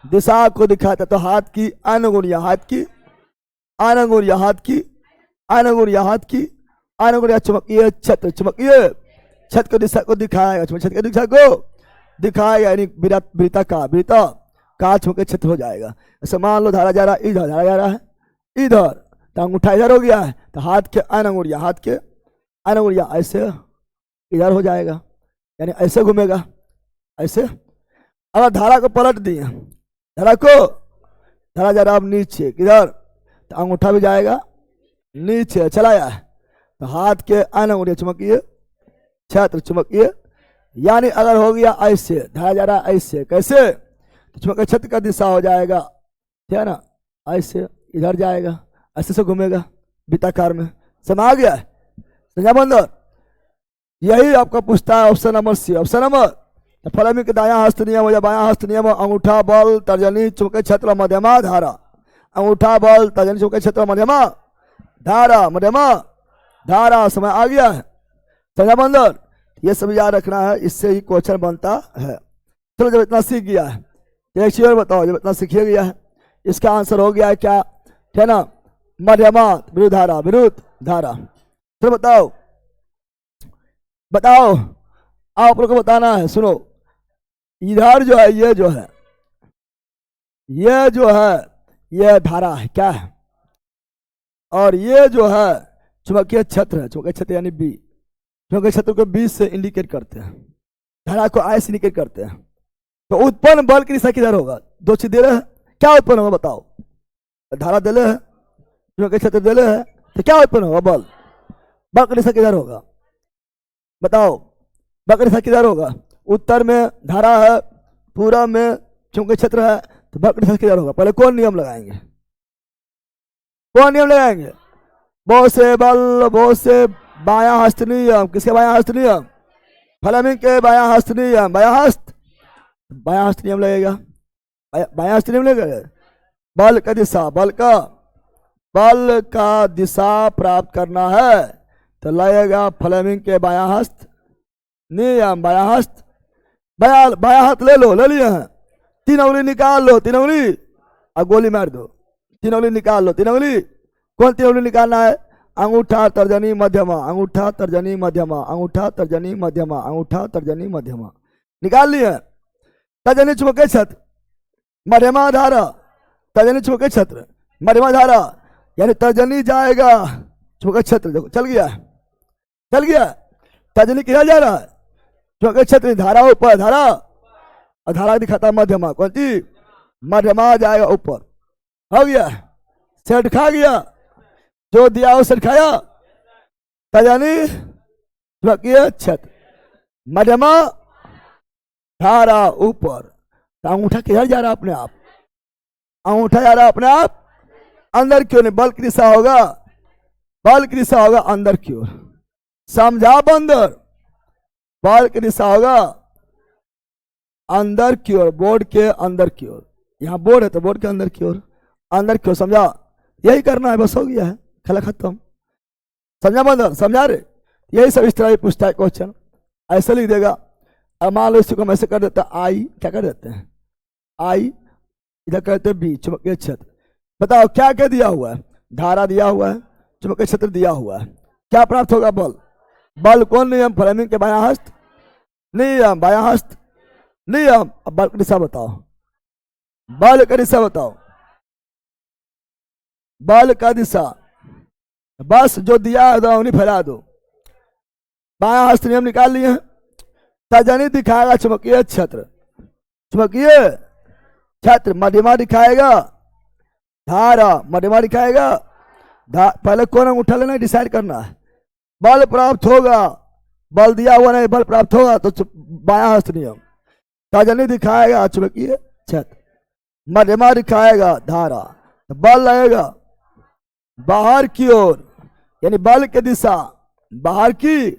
दिशा को दिखाता तो हाथ की अनुगुणिया, हाथ की अनुगुणिया, हाथ की अनुगुणिया, हाथ की अनुगुणिया चुंबकीय क्षेत्र, चुंबकीय क्षेत्र को दिशा को दिखाएगा, चुंबकीय क्षेत्र की दिशा को दिखाएगा, यानी वृत्ता का चुंबकीय क्षेत्र हो जाएगा। ऐसे मान लो धारा जा रहा है इधर, धारा जा रहा है इधर, तो अंगूठा इधर हो गया है, तो हाथ के अनुगुणिया, हाथ के अनुगुणिया ऐसे इधर हो जाएगा, यानी ऐसे घूमेगा, ऐसे। अगर धारा को पलट दिए, धारा जा रहा अब नीचे किधर, तो अंगूठा भी जाएगा नीचे, चलाया है, तो हाथ के अनुगुणिया चुंबकीय क्षेत्र, चुंबकीय, यानी अगर हो गया ऐसे, धारा जा रहा है ऐसे, कैसे, तो चुंबकीय क्षेत्र का दिशा हो जाएगा, ठीक है ना, ऐसे इधर जाएगा, ऐसे से घूमेगा वृत्ताकार में, समझ आ गया है, समझा बंदर। यही आपका पूछता है option number C, option number, तो फ्लेमिंग के दायां हस्त नियम हो या बायां हस्त नियम, अंगूठा बल तर्जनी चुंबकीय क्षेत्र मध्यमा धारा, अंगूठा बल तर्जनी चुंबकीय क्षेत्र मध्यमा धारा, मध्यमा धारा, समय आ गया है, समझा बंदर। ये सब याद रखना है, इससे ही क्वेश्चन बनता है। चलो जब इतना सीख गया है तो एक चीज और बताओ, जब इतना सीख गया है इसका आंसर हो गया है क्या, ठीक है ना, मध्यमा विरुद्ध धारा, विरुद्ध धारा। चलो बताओ, बताओ आप लोग को बताना है, सुनो, इधर जो है ये जो है, ये जो है ये धारा है, क्या है, और ये जो है चुंबकीय क्षेत्र है, चुंबकीय क्षेत्र यानी बी, चुंबकीय क्षेत्र को बी से इंडिकेट करते हैं, धारा को आई से इंडिकेट करते हैं, तो उत्पन्न बल की दिशा किधर होगा? दो चीज दे रहे हैं, क्या उत्पन्न होगा बताओ? धारा दे रहे हैं, चुंबकीय क्षेत्र दे रहे हैं, तो क्या उत्पन्न होगा? बल। बल की दिशा किधर होगा बताओ? बल की दिशा किधर होगा? उत्तर में धारा है, पूर्व में चुंबकीय क्षेत्र है, तो बल की दिशा किधर होगा? पहले कौन नियम लगाएंगे? कौन नियम लगाएंगे? बहुत से बल, बहुत से बायां हस्त नियम। किसके बायां हस्त नियम? फ्लेमिंग के बायां हस्त नियम। बायां हस्त नियम लगेगा। बायां हस्त नियम लगेगा। बल का दिशा, बल का दिशा प्राप्त करना है तो लगेगा फ्लेमिंग के बायां हस्त नियम। बायां हस्त, बायां हाथ ले लो, ले लिए हैं। 3 उंगली निकाल लो, 3 उंगली, और गोली मार दो। 3 उंगली निकाल लो, 3 उंगली। कौन 3 उंगली निकालना है? अंगूठा, तर्जनी, मध्यमा। अंगूठा, तर्जनी, मध्यमा। अंगूठा, तर्जनी, मध्यमा। अंगूठा, तर्जनी, मध्यमा। निकाल लिए। तर्जनी चुंबकीय क्षेत्र, मध्यमा धारा। तर्जनी चुंबकीय क्षेत्र, मध्यमा धारा, यानी तर्जनी जाएगा चुंबकीय क्षेत्र। देखो चल गया, चल गया। तर्जनी किधर जा रहा है? चुंबकीय क्षेत्र। धारा ऊपर, धारा, और धारा दिखाता मध्यमा। कौन सी? मध्यमा जाएगा ऊपर। हो गया, सेट खा गया। जो दिया वो सेट खाया। तर्जनी चुंबकीय क्षेत्र, मध्यमा धारा ऊपर। तो अंगूठा किधर जा रहा है? अपने आप। अंगूठा जा रहा है अपने आप अंदर क्यों नहीं? बल की दिशा होगा, बल की दिशा होगा अंदर की ओर। समझा बंदर? बल की दिशा होगा अंदर की ओर, बोर्ड के अंदर की ओर। यहाँ बोर्ड है तो बोर्ड के अंदर की ओर, अंदर की ओर। समझा? यही करना है, बस हो गया है, खेला खत्म। समझा बंदर? समझा रे? यही सब इस तरह पूछता है क्वेश्चन, ऐसे लिख देगा। अब मान लो इसी को हम ऐसे कर देते हैं, आई, क्या कर देते हैं? आई, इधर करते हैं बी, चुंबकीय क्षेत्र। बताओ क्या क्या दिया हुआ है? धारा दिया हुआ है, चुंबकीय क्षेत्र दिया हुआ है। क्या प्राप्त होगा? बल। बल कौन नियम? फ्लेमिंग के बायां हस्त नियम। बायां हस्त नियम। अब बल की दिशा बताओ, बल का दिशा बताओ। बल का दिशा बस जो दिया है उन्हीं फैला दो। बायां हस्त नियम निकाल लिए हैं। तर्जनी दिखाएगा चुंबकीय क्षेत्र, चुंबकीय क्षेत्र। मध्यमा दिखाएगा धारा, मध्यमा दिखाएगा। पहले कौन अंगूठा लेना है, डिसाइड करना है। बल प्राप्त होगा, बल दिया हुआ नहीं, बल प्राप्त होगा तो बायां हस्त नियम। तर्जनी दिखाएगा चुंबकीय क्षेत्र, मध्यमा दिखाएगा धारा, तो बल लगेगा बाहर की ओर, यानी बल की दिशा बाहर की।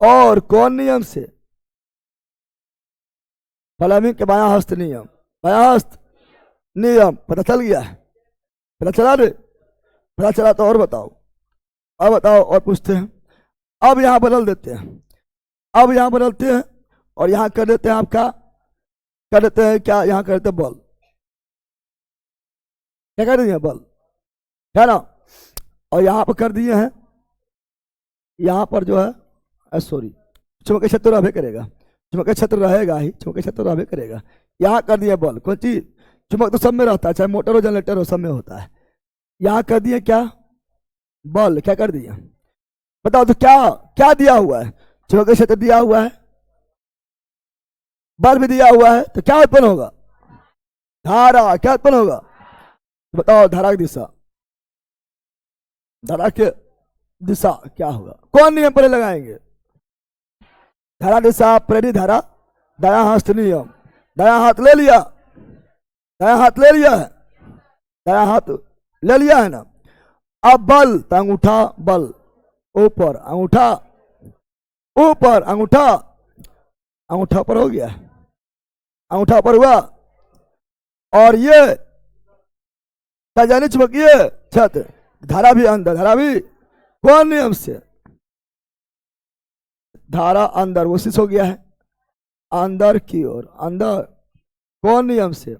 और कौन नियम से? फ्लेमिंग के बायां हस्त नियम। बायां हस्त नियम पता चल गया है? पता चला रे? पता चला तो और बताओ, अब बताओ और पूछते हैं। अब यहां बदल देते हैं, अब यहां बदलते हैं और यहां कर देते हैं आपका, कर देते हैं क्या? यहां कर देते हैं बल। क्या कर दिए? बल, है ना? और यहां पर कर दिए हैं, यहां पर जो है सॉरी, चुंबकीय क्षेत्र रहबे करेगा, चुंबकीय क्षेत्र रहेगा ही, चुंबकीय क्षेत्र रहबे करेगा। यहां कर दिए बल। कौन चीज? चुंबक तो सब में रहता है, चाहे मोटर हो जनरेटर हो, सब में होता है। यहां कर दिए क्या? बल। क्या कर दिए? बताओ तो क्या क्या दिया हुआ है? चुंबकीय क्षेत्र दिया हुआ है, बल भी दिया हुआ है, तो क्या उत्पन्न होगा? धारा। क्या उत्पन्न होगा? बताओ धारा की दिशा, धारा की दिशा क्या होगा? कौन नियम पर लगाएंगे? धारा दिशा, प्रेरित धारा, दायां हस्त नियम। दायां हाथ ले लिया, दायां हाथ ले लिया है, दायां हाथ ले लिया है ना। अब बल, तो अंगूठा बल ऊपर, अंगूठा ऊपर, अंगूठा, अंगूठा ऊपर हो गया, अंगूठा ऊपर हुआ। और ये तर्जनी चुंबकीय क्षेत्र, धारा भी अंदर, धारा भी कौन नियम से? धारा अंदर, वो हो गया है अंदर की ओर, अंदर कौन नियम से?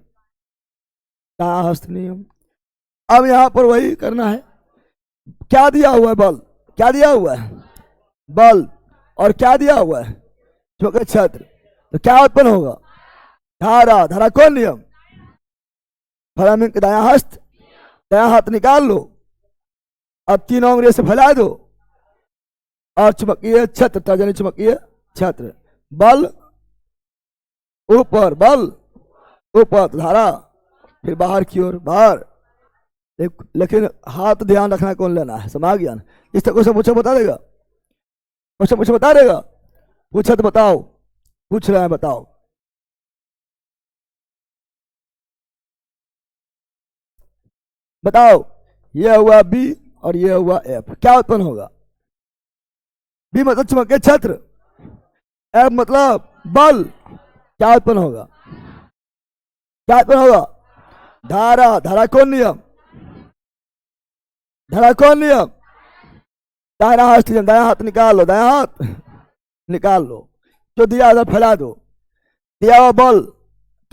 दायां हस्त नियम। अब यहां पर वही करना है। क्या दिया हुआ है? बल। क्या दिया हुआ है? बल। और क्या दिया हुआ है? चुंबकीय क्षेत्र। तो क्या उत्पन्न होगा? धारा। धारा कौन नियम? फ्लेमिंग के दायां हस्त, दायां हाथ निकाल लो, अब 3 उंगली से फैला दो, और चुंबकीय क्षेत्र, तर्जनी चुंबकीय क्षेत्र, बल ऊपर बल, ऊपर धारा, फिर बाहर की ओर बाहर। लेकिन हाथ ध्यान रखना कौन लेना है, समझ गया ना। इस तरह क्वेश्चन पूछे बता देगा, क्वेश्चन पूछे बता देगा, पूछे तो बताओ, पूछ रहे हैं बताओ। बताओ, ये हुआ बी और ये हुआ एफ, क्या उत्पन्न होगा? बी मतलब चुंबकीय क्षेत्र, एफ मतलब बल, क्या उत्पन्न होगा? क्या उत्पन्न होगा? धारा। धारा कौन नियम? धारा कौन नियम? दाहिना हाथ नियम। दाया हाथ निकाल लो, दाया हाथ निकाल लो। जो दिया उधर फैला दो। दिया हुआ बल,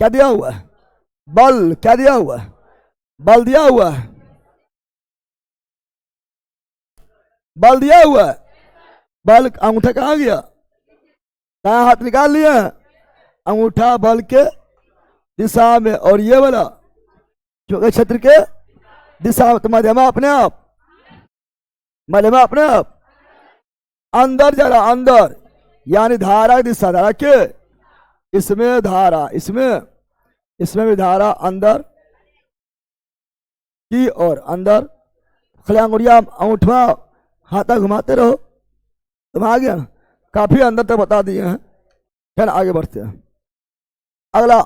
क्या दिया हुआ है? बल, क्या दिया हुआ है? बल दिया हुआ है, बल दिया हुआ है। बल, अंगूठा कहाँ गया? दाया हाथ निकाल लिया है, अंगूठा बल के दिशा में, और ये वाला चुंबकीय क्षेत्र के दिशा में। तो मध्यमा अपने आप, मध्यमा अपने आप अंदर जा रहा, अंदर, यानी धारा की दिशा, धारा के इसमें धारा, इसमें भी धारा अंदर की और अंदर। खले अंगुड़िया अंगूठा हाथा घुमाते रहो, तुम आ गया ना। काफी अंदर तक बता दिए हैं, फिर आगे बढ़ते हैं। अगला,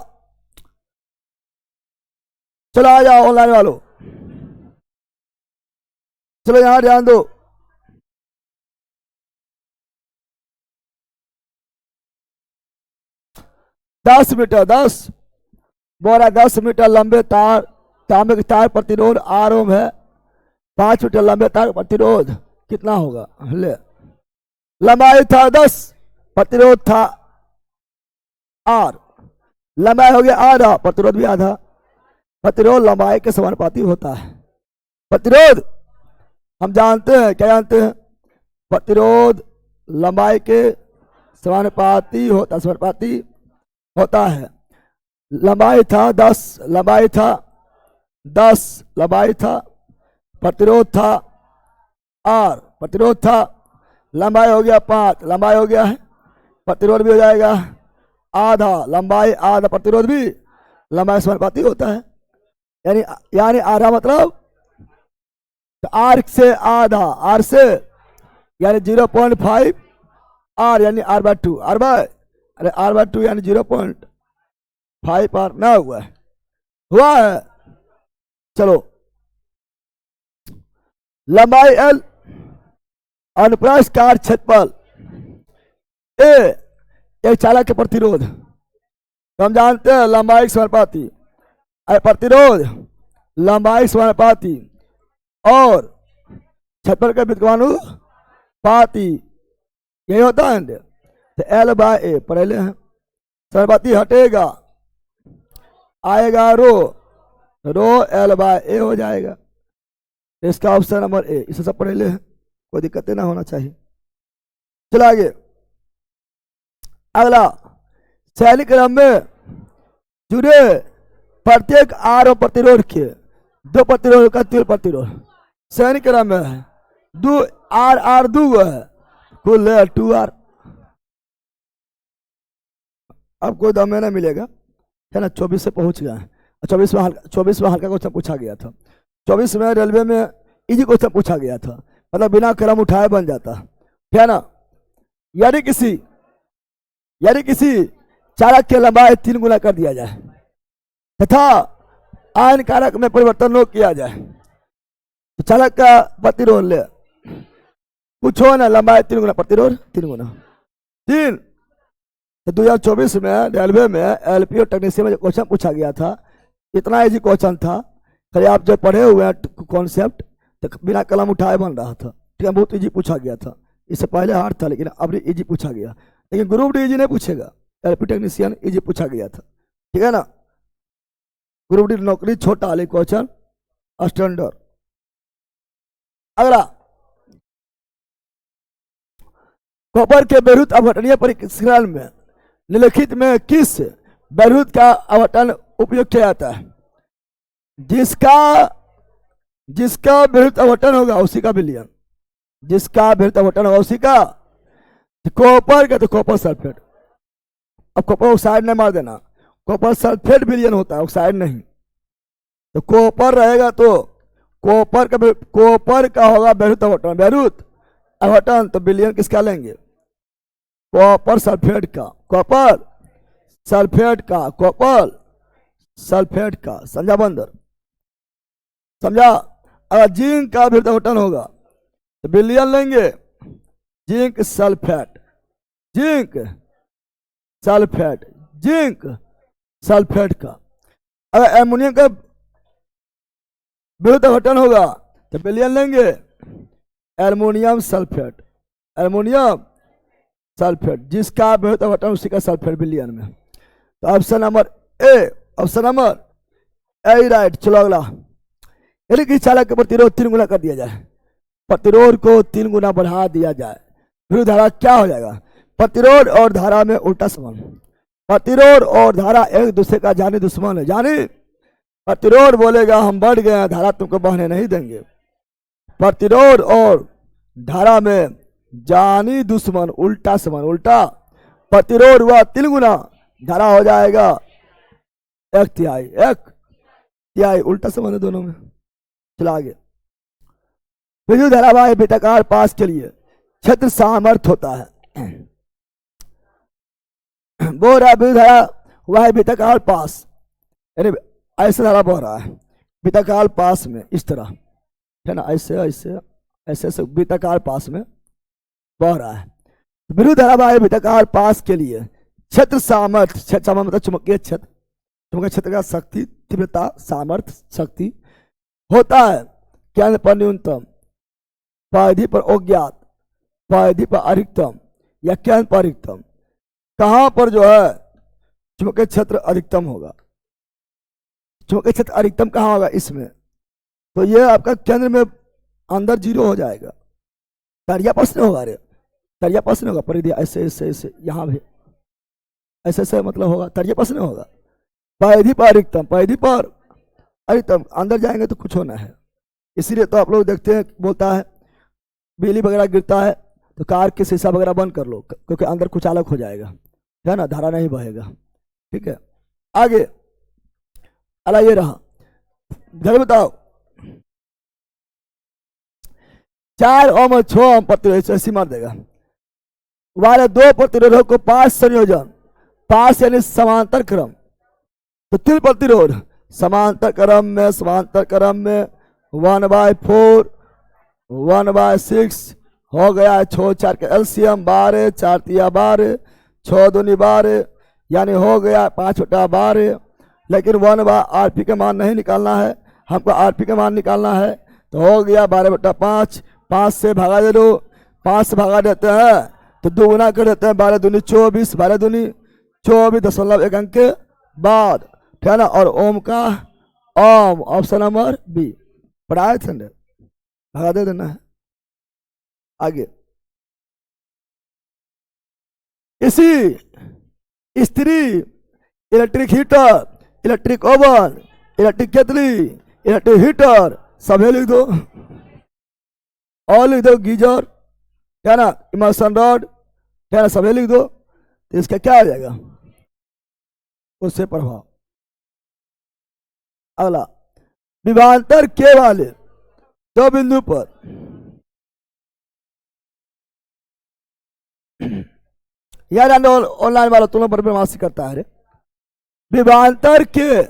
चलो आ जाओ ऑनलाइन वालों, चलो यहां ध्यान दो। दस मीटर, 10 मीटर लंबे तार, तांबे के तार प्रतिरोध आर ओम है। 5 मीटर लंबे तार प्रतिरोध कितना होगा? ले, लंबाई था 10, प्रतिरोध था आर। लंबाई हो गया आधा, प्रतिरोध भी आधा। प्रतिरोध लंबाई के समानुपाती होता है। प्रतिरोध हम जानते हैं, क्या जानते हैं? प्रतिरोध लंबाई के समानुपाती होता, समानुपाती होता है। लंबाई था 10, लंबाई था 10, लंबाई था, प्रतिरोध था आर, प्रतिरोध था, लंबाई हो गया 5, लंबाई हो गया है, प्रतिरोध भी हो जाएगा आधा। लंबाई आधा, प्रतिरोध भी लंबाई समानुपाती होता है। यानी आधा मतलब तो आर से आधा, आर से यानी 0.5 आर, यानी आर बाय 2, आर बाय, अरे आर बाय 2 यानी 0.5 आर ना हुआ है, हुआ है। चलो, लंबाई एल, अनुप्रस्थ कार क्षेत्रफल ए, एक चालक के प्रतिरोध, तो हम जानते हैं लंबाई के समानुपाती, प्रतिरोध लंबाई के समानुपाती और क्षेत्रफल के व्युत्क्रमानुपाती, यही होता है। तो एल बाय ए पढ़े हैं, समानुपाती हटेगा, आएगा रो, रो एल बाय ए हो जाएगा। इसका ऑप्शन नंबर ए, इसे सब पढ़े हैं, कोई दिक्कतें ना होना चाहिए। चलो आगे, अगला, शैली क्रम में जुड़े प्रत्येक आर प्रतिरोध के दो प्रतिरोध का तुल्य प्रतिरोध शैली क्रम में है। दो आर, आर दो है, कुल 2 आर। अब कोई दम में नहीं मिलेगा, है ना। 24 से पहुंच गया है। 24 में हल्का क्वेश्चन पूछा गया था। 24 में रेलवे में इजी क्वेश्चन पूछा गया था, मतलब बिना कलम उठाए बन जाता है ना। यदि किसी चालक के लंबाई 3 गुना कर दिया जाए तथा आयन कारक में परिवर्तन न किया जाए तो चालक का प्रतिरोध ले, कुछ हो ना, लंबाई 3 गुना, प्रतिरोध 3 गुना 3। 2024 में रेलवे में एलपी और टेक्नीशियन में क्वेश्चन पूछा गया था, इतना इजी क्वेश्चन था। खाली आप जब पढ़े हुए हैं कॉन्सेप्ट तो बिना कलम उठाए बन रहा था, ठीक है। बहुत इजी पूछा गया था, इससे पहले हार्ड था, लेकिन अब इजी पूछा गया। लेकिन ग्रुप डी इजी नहीं पूछेगा, एलपी टेक्नीशियन इजी पूछा गया था, ठीक है ना। ग्रुप डी नौकरी छोटा वाले क्वेश्चन स्टैंडर्ड। अगला, कॉपर के बैरूत अपघटनीय परीक्षण में निम्नलिखित में किस बैरूत का अपघटन उपयोग किया जाता है? जिसका बैरूत अपघटन होगा उसी का विलयन, जिसका बैरूत अपघटन होगा उसी का। कॉपर का तो कॉपर सल्फेट, अब कॉपर ऑक्साइड नहीं मार देना, कॉपर सल्फेट विलयन होता है, ऑक्साइड नहीं। तो कॉपर रहेगा तो कॉपर का होगा बैरुत अवटन, बैरुत अवटन, तो विलयन किसका लेंगे? कॉपर सल्फेट का, कॉपर सल्फेट का, कॉपर सल्फेट का। समझा बंदर? समझा? अगर जिंक का विरुद्ध अवटन होगा तो विलयन लेंगे zinc sulphate, zinc sulphate, zinc sulphate का। अगर एल्युमिनियम का विरुद्ध अवटन होगा तो विलयन लेंगे एल्युमिनियम सल्फेट, एल्युमिनियम सल्फेट, जिसका विरुद्ध अवटन उसी का सल्फेट विलयन में। तो option number A, option number A right. चलो अगला, यदि किसी चालक के प्रतिरोध 3 गुना कर दिया जाए, प्रतिरोध को 3 गुना बढ़ा दिया जाए, विद्युत धारा क्या हो जाएगा? प्रतिरोध और धारा में उल्टा संबंध, प्रतिरोध और धारा एक दूसरे का जानी दुश्मन है, जानी। प्रतिरोध बोलेगा हम बढ़ गए हैं, धारा तुमको बहने नहीं देंगे। प्रतिरोध और धारा में जानी दुश्मन, उल्टा संबंध, उल्टा। प्रतिरोध हुआ 3 गुना, धारा हो जाएगा 1 तिहाई, 1 तिहाई, उल्टा संबंध है दोनों में। चला आगे। विद्युत धारावाही वृत्ताकार पास के लिए क्षेत्र सामर्थ्य होता है। बोल रहा है विद्युत धारा वाही वृत्ताकार पास, यानी ऐसे धारा बह रहा है वृत्ताकार पास में, इस तरह है ना, ऐसे ऐसे ऐसे ऐसे वृत्ताकार पास में बह रहा है। विद्युत धारावाही वृत्ताकार पास के लिए क्षेत्र सामर्थ्य, क्षेत्र सामर्थ्य मतलब चुंबकीय क्षेत्र, चुंबकीय क्षेत्र का शक्ति, तीव्रता, सामर्थ्य, शक्ति होता है केंद्र पर न्यूनतम, परिधि पर अज्ञात, परिधि पर अधिकतम या केंद्र पर अधिकतम। कहां पर जो है चुंबकीय क्षेत्र अधिकतम होगा? चुंबकीय क्षेत्र अधिकतम कहां होगा? इसमें। तो ये आपका केंद्र में अंदर 0 हो जाएगा। तरिया प्रश्न होगा, रे तरिया प्रश्न होगा, परिधि ऐसे ऐसे ऐसे, यहां भी ऐसे ऐसे मतलब होगा, तरिया प्रश्न होगा। परिधि पर अधिकतम, परिधि पर अधिकतम, अंदर जाएंगे तो कुछ होना है। इसीलिए तो आप लोग देखते हैं, बोलता है बिजली वगैरह गिरता है तो कार के शीशा वगैरह बंद कर लो, क्योंकि अंदर कुछ अलग हो जाएगा, है ना, धारा नहीं बहेगा। ठीक है, आगे अला ये रहा, घर बताओ 4 ओम और 6 ओम प्रतिरोध ऐसी मार देगा। वाले 2 प्रतिरोधों को 5 संयोजन, 5 यानी समांतर क्रम, तो 3 प्रतिरोध समांतर क्रम में 1/4 1/6 हो गया है। 6 4 के एलसीएम 12, 4 तिया 12, 6 दूनी 12, यानी हो गया 5/12। लेकिन 1/RP का मान नहीं निकालना है, हमको RP का मान निकालना है, तो हो गया 12/5। 5 से भागा दे दो, 5 से भागा देते हैं तो 2 गुना कर देते हैं, 12 दूनी 24, 12 दूनी 24.1 अंक के बाद, है ना। और ओम का ओम, ऑप्शन नंबर बी, पढ़ाए थे, भगा दे देना है। आगे इसी स्त्री, electric heater, electric oven, electric केतली, इलेक्ट्रिक हीटर सभी लिख दो, और लिख दो गीजर, क्या ना, इमर्सन रॉड, क्या ना, सभी लिख दो। तो इसका क्या आ जाएगा? उससे प्रभाव। अगला, विभवांतर के वाले 2 बिंदु पर यार ऑनलाइन वाला तुलना पर बदमाशी करता है। विभवांतर के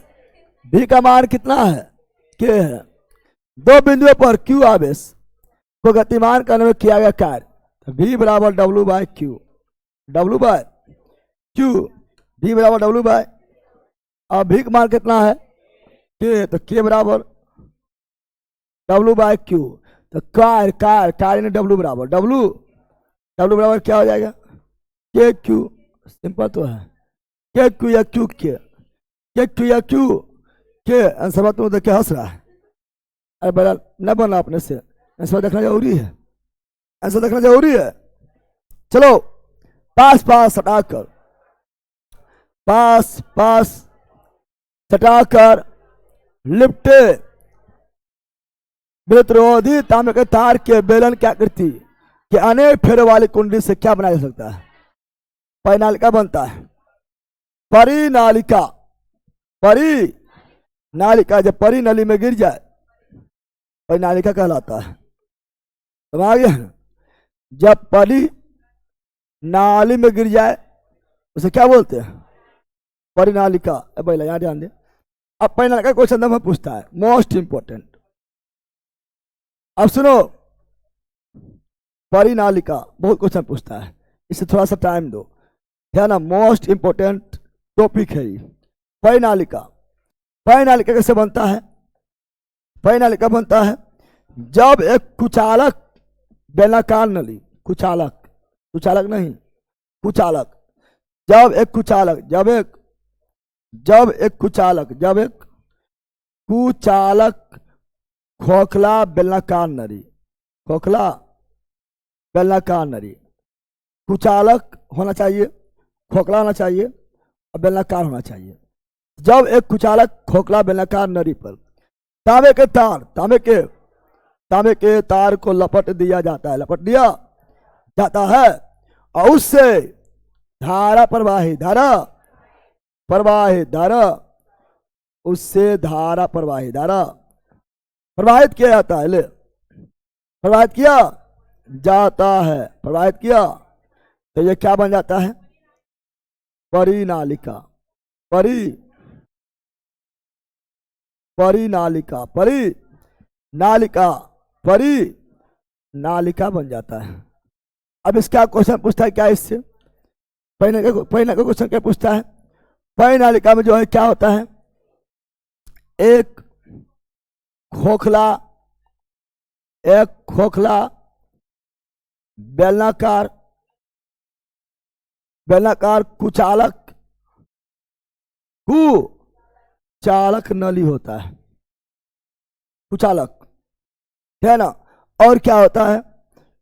भी का मान कितना है? के है। 2 बिंदुओं पर क्यू आवेश को गतिमान करने में किया गया कार्य, तो V बराबर W/Q, W/Q, V बराबर W/, और V का मान कितना है? के, तो K बराबर W/Q, तो कार्य ने W बराबर क्या हो जाएगा? KQ, सिंपल तो है, KQ या QK, KQ या QK। आंसर तुम देख के हंस रहा है, अरे बड़ा न बना अपने से, आंसर देखना जरूरी है, आंसर देखना जरूरी है। चलो पास हटाकर, पास हटाकर लिपटे विद्युतरोधी तांबे के तार के बेलन की आकृति के अनेक फेरों वाली कुंडली से क्या बनाया जा सकता है? परिनालिका बनता है, परिनालिका, परिनालिका, जब परी नली में गिर जाए परिनालिका कहलाता है। समझ आ गया? जब परी नाली में गिर जाए उसे क्या बोलते हैं? परिनालिका। पहले यहाँ ध्यान दे। अब परिनालिका क्वेश्चन नंबर पूछता है, मोस्ट इंपोर्टेंट। अब सुनो, परिनालिका बहुत क्वेश्चन पूछता है, इसे थोड़ा सा टाइम दो, है ना। मोस्ट इंपोर्टेंट टॉपिक है ये। परिनालिका, परिनालिका कैसे बनता है? परिनालिका बनता है जब एक कुचालक बेलनाकार नली, कुचालक, कुचालक नहीं, कुचालक, जब एक कुचालक, जब एक कुचालक खोखला बेलनाकार नली, खोखला बेलनाकार नली, कुचालक होना चाहिए, खोखला होना चाहिए और बेलनाकार होना चाहिए। जब एक कुचालक खोखला बेलनाकार नली पर तांबे के तार, तांबे के तार को लपट दिया जाता है, लपट दिया जाता है और उससे धारा प्रवाहित, धारा प्रवाहित, धारा, उससे धारा प्रवाहित, धारा प्रवाहित किया जाता है, ले प्रवाहित किया जाता है, प्रवाहित किया, तो ये क्या बन जाता है? परिनालिका, परिनालिका, परिनालिका, परिनालिका बन जाता है। अब इसका क्वेश्चन पूछता है क्या इससे? परिनालिका क्वेश्चन क्या पूछता है? परिनालिका में जो है क्या होता है? एक खोखला बेलनाकार कुचालक नली होता है, कुचालक, है ना। और क्या होता है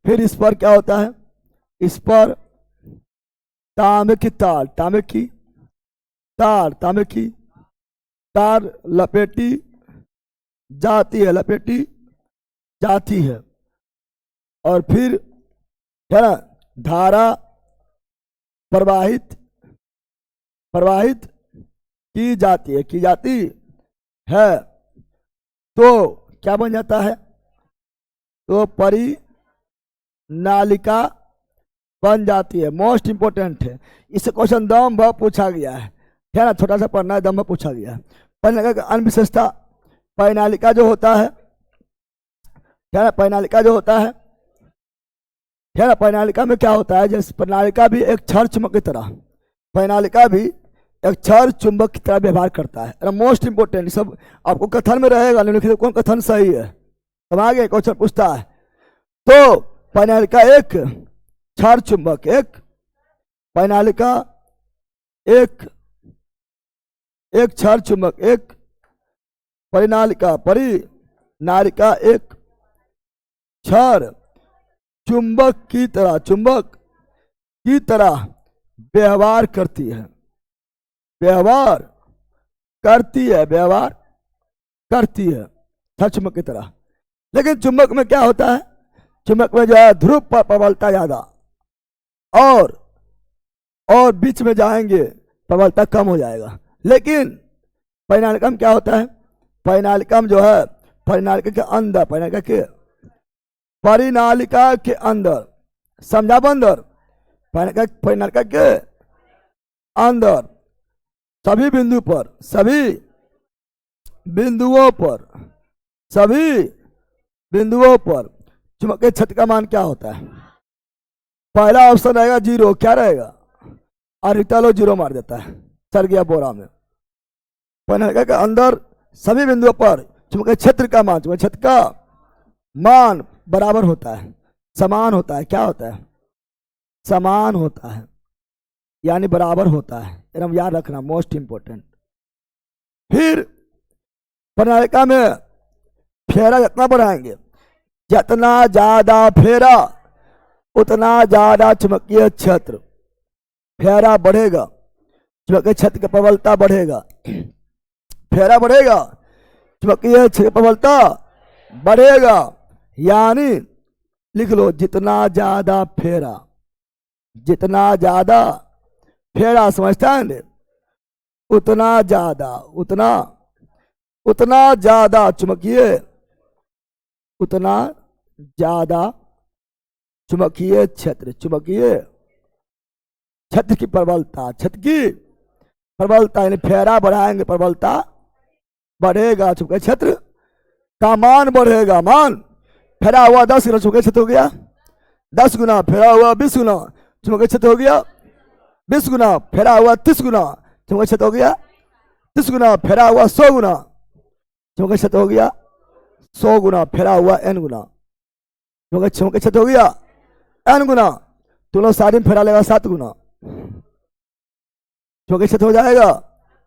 फिर इस पर? क्या होता है इस पर? तांबे की तार, तांबे की तार लपेटी जाती है, लपेटी जाती है और फिर, है ना, धारा प्रवाहित की जाती है, तो क्या बन जाता है? तो परिनालिका बन जाती है। मोस्ट इंपोर्टेंट है, इससे क्वेश्चन दम भर पूछा गया है ना, छोटा सा पढ़ना है, दम भर पूछा गया है। परिनालिका का अन्य विशेषता, परिनालिका जो होता है, परिनालिका जो होता है, परिनालिका में क्या होता है? जैसे परिनालिका भी एक क्षार चुंबक की तरह, परिनालिका भी एक क्षार चुंबक की तरह व्यवहार करता है। मोस्ट इंपोर्टेंट, सब आपको कथन में रहेगा, निम्नलिखित कौन कथन सही है? समझ आगे क्वेश्चन पूछता है। तो परिनालिका एक क्षार चुंबक, एक परिनालिका एक क्षार चुंबक, एक परिनालिका एक क्षार चुंबक की तरह व्यवहार करती है, व्यवहार करती है क्षार चुंबक की तरह। लेकिन चुंबक में क्या होता है? चुंबक में जो है ध्रुव पर प्रबलता ज्यादा और बीच में जाएंगे प्रबलता कम हो जाएगा। लेकिन परिनालिका में क्या होता है? परिनालिका में जो है, परिनालिका के अंदर, परिनालिका के अंदर, समझा बंदर, परिनालिका के अंदर सभी बिंदुओं पर चुंबक के क्षेत्र का मान क्या होता है? पहला ऑप्शन रहेगा 0, क्या रहेगा? और जीरो मार देता है, सर गया बोरा में। परिनालिका के अंदर सभी बिंदुओं पर चुंबकीय क्षेत्र का मान, चुंबकीय क्षेत्र का मान बराबर होता है, समान होता है। क्या होता है? समान होता है, यानी बराबर होता है, एकदम याद रखना, मोस्ट इंपोर्टेंट। फिर परिनालिका में फेरा जितना बढ़ाएंगे, जितना ज्यादा फेरा उतना ज्यादा चुंबकीय क्षेत्र, फेरा बढ़ेगा चुंबकीय क्षेत्र की प्रबलता बढ़ेगा, फेरा बढ़ेगा चुंबकीय क्षेत्र की प्रबलता बढ़ेगा। यानी लिख लो, जितना ज्यादा फेरा, समझता है? उतना ज्यादा, उतना उतना ज्यादा चुंबकीय, उतना ज्यादा चुंबकीय क्षेत्र, चुंबकीय क्षेत्र की प्रबलता, क्षेत्र की प्रबलता यानी फेरा बढ़ाएंगे प्रबलता बढ़ेगा, चुंबकीय क्षेत्र का मान बढ़ेगा। मान फेरा हुआ 10 गुना चुंबकीय क्षेत्र हो गया 10 गुना, फेरा हुआ 20 गुना चुंबकीय क्षेत्र हो गया 20 गुना, फेरा हुआ 30 गुना चुंबकीय क्षेत्र हो गया 30 गुना, फेरा हुआ 100 गुना चुंबकीय क्षेत्र हो गया 100 गुना, फेरा हुआ n गुना चुंबकीय क्षेत्र हो गया n गुना। तो लोग सारी में फेरा लेगा 7 गुना चुंबकीय क्षेत्र हो जाएगा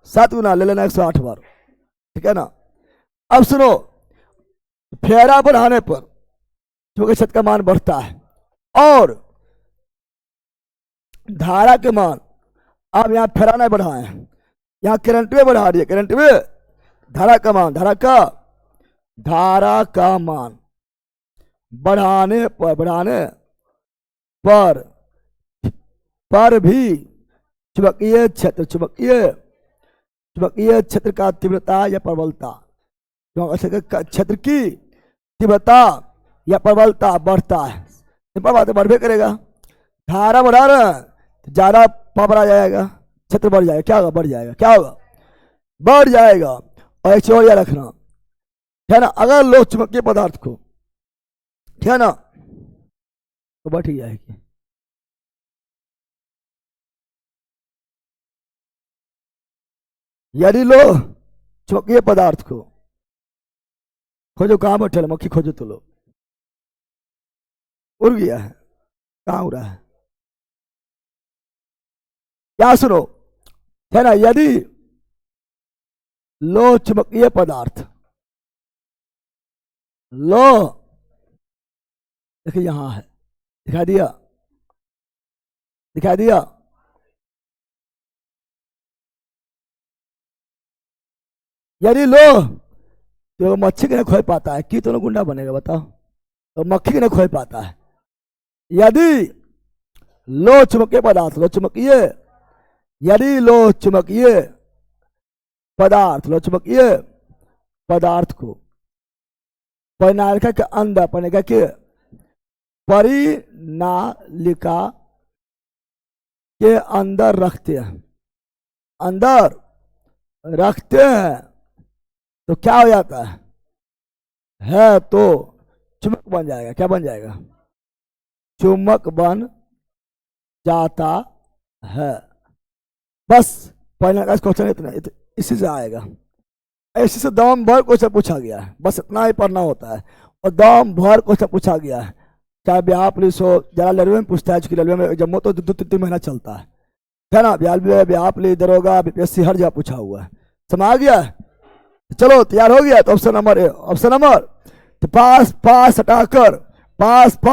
7 गुना, ले लेना 108 बार, ठीक है ना। अब सुनो, फेरा बढ़ाने पर चुंबकीय क्षेत्र का मान बढ़ता है और धारा के मान, अब यहाँ फेरा नहीं बढ़ाए, यहाँ करंट में बढ़ा दिए, करंट में धारा का मान, धारा का मान बढ़ाने पर भी चुंबकीय क्षेत्र का तीव्रता या प्रबलता, क्षेत्र की तीव्रता या प्रबलता बढ़ता है। सिंपल बात है, बढ़वे करेगा। धारा बढ़ा रहे हैं तो ज्यादा पावर आ जाएगा, क्षेत्र बढ़ जाएगा, क्या होगा, बढ़ जाएगा, क्या होगा, बढ़ जाएगा। और एक चीज और याद रखना है ना, अगर लो चुंबकीय पदार्थ को, ठीक है ना, तो बढ़ ही जाएगी। यदि लो चुंबकीय पदार्थ को, खोजो कहां बैठे, मक्खी खोजो तो लो, उड़ गया है, कहां उड़ा है, क्या सुनो, है ना, यदि लो चुंबकीय पदार्थ, लो देखिए यहां है, दिखा दिया, दिखा दिया, यदि लो तो मच्छी के नहीं खोज पाता है, की तो गुंडा बनेगा बताओ, तो मक्खी के नहीं खोज पाता है। यदि लो चुंबकीय पदार्थ, लो चुंबकीय, यदि लो चुंबकीय पदार्थ को परिनालिका के अंदर, परिनालिका के अंदर रखते हैं, तो क्या हो जाता है तो चुंबक बन जाएगा, क्या बन जाएगा, चुंबक बन जाता है। बस पहले का क्वेश्चन इतना, इसी से आएगा, इसी से दम भर क्वेश्चन पूछा गया है, बस इतना ही पढ़ना होता है और दम भर क्वेश्चन पूछा गया है। चाहे बिहार पुलिस हो, जरा रेलवे में पूछता है, चूंकि रेलवे में जम्मू तो 2-3 महीना चलता है ना, बिहार पुलिस, दरोगा, बीपीएससी हर जगह पूछा हुआ है, समझ गया है। चलो तैयार हो गया, तो ऑप्शन नंबर तो पास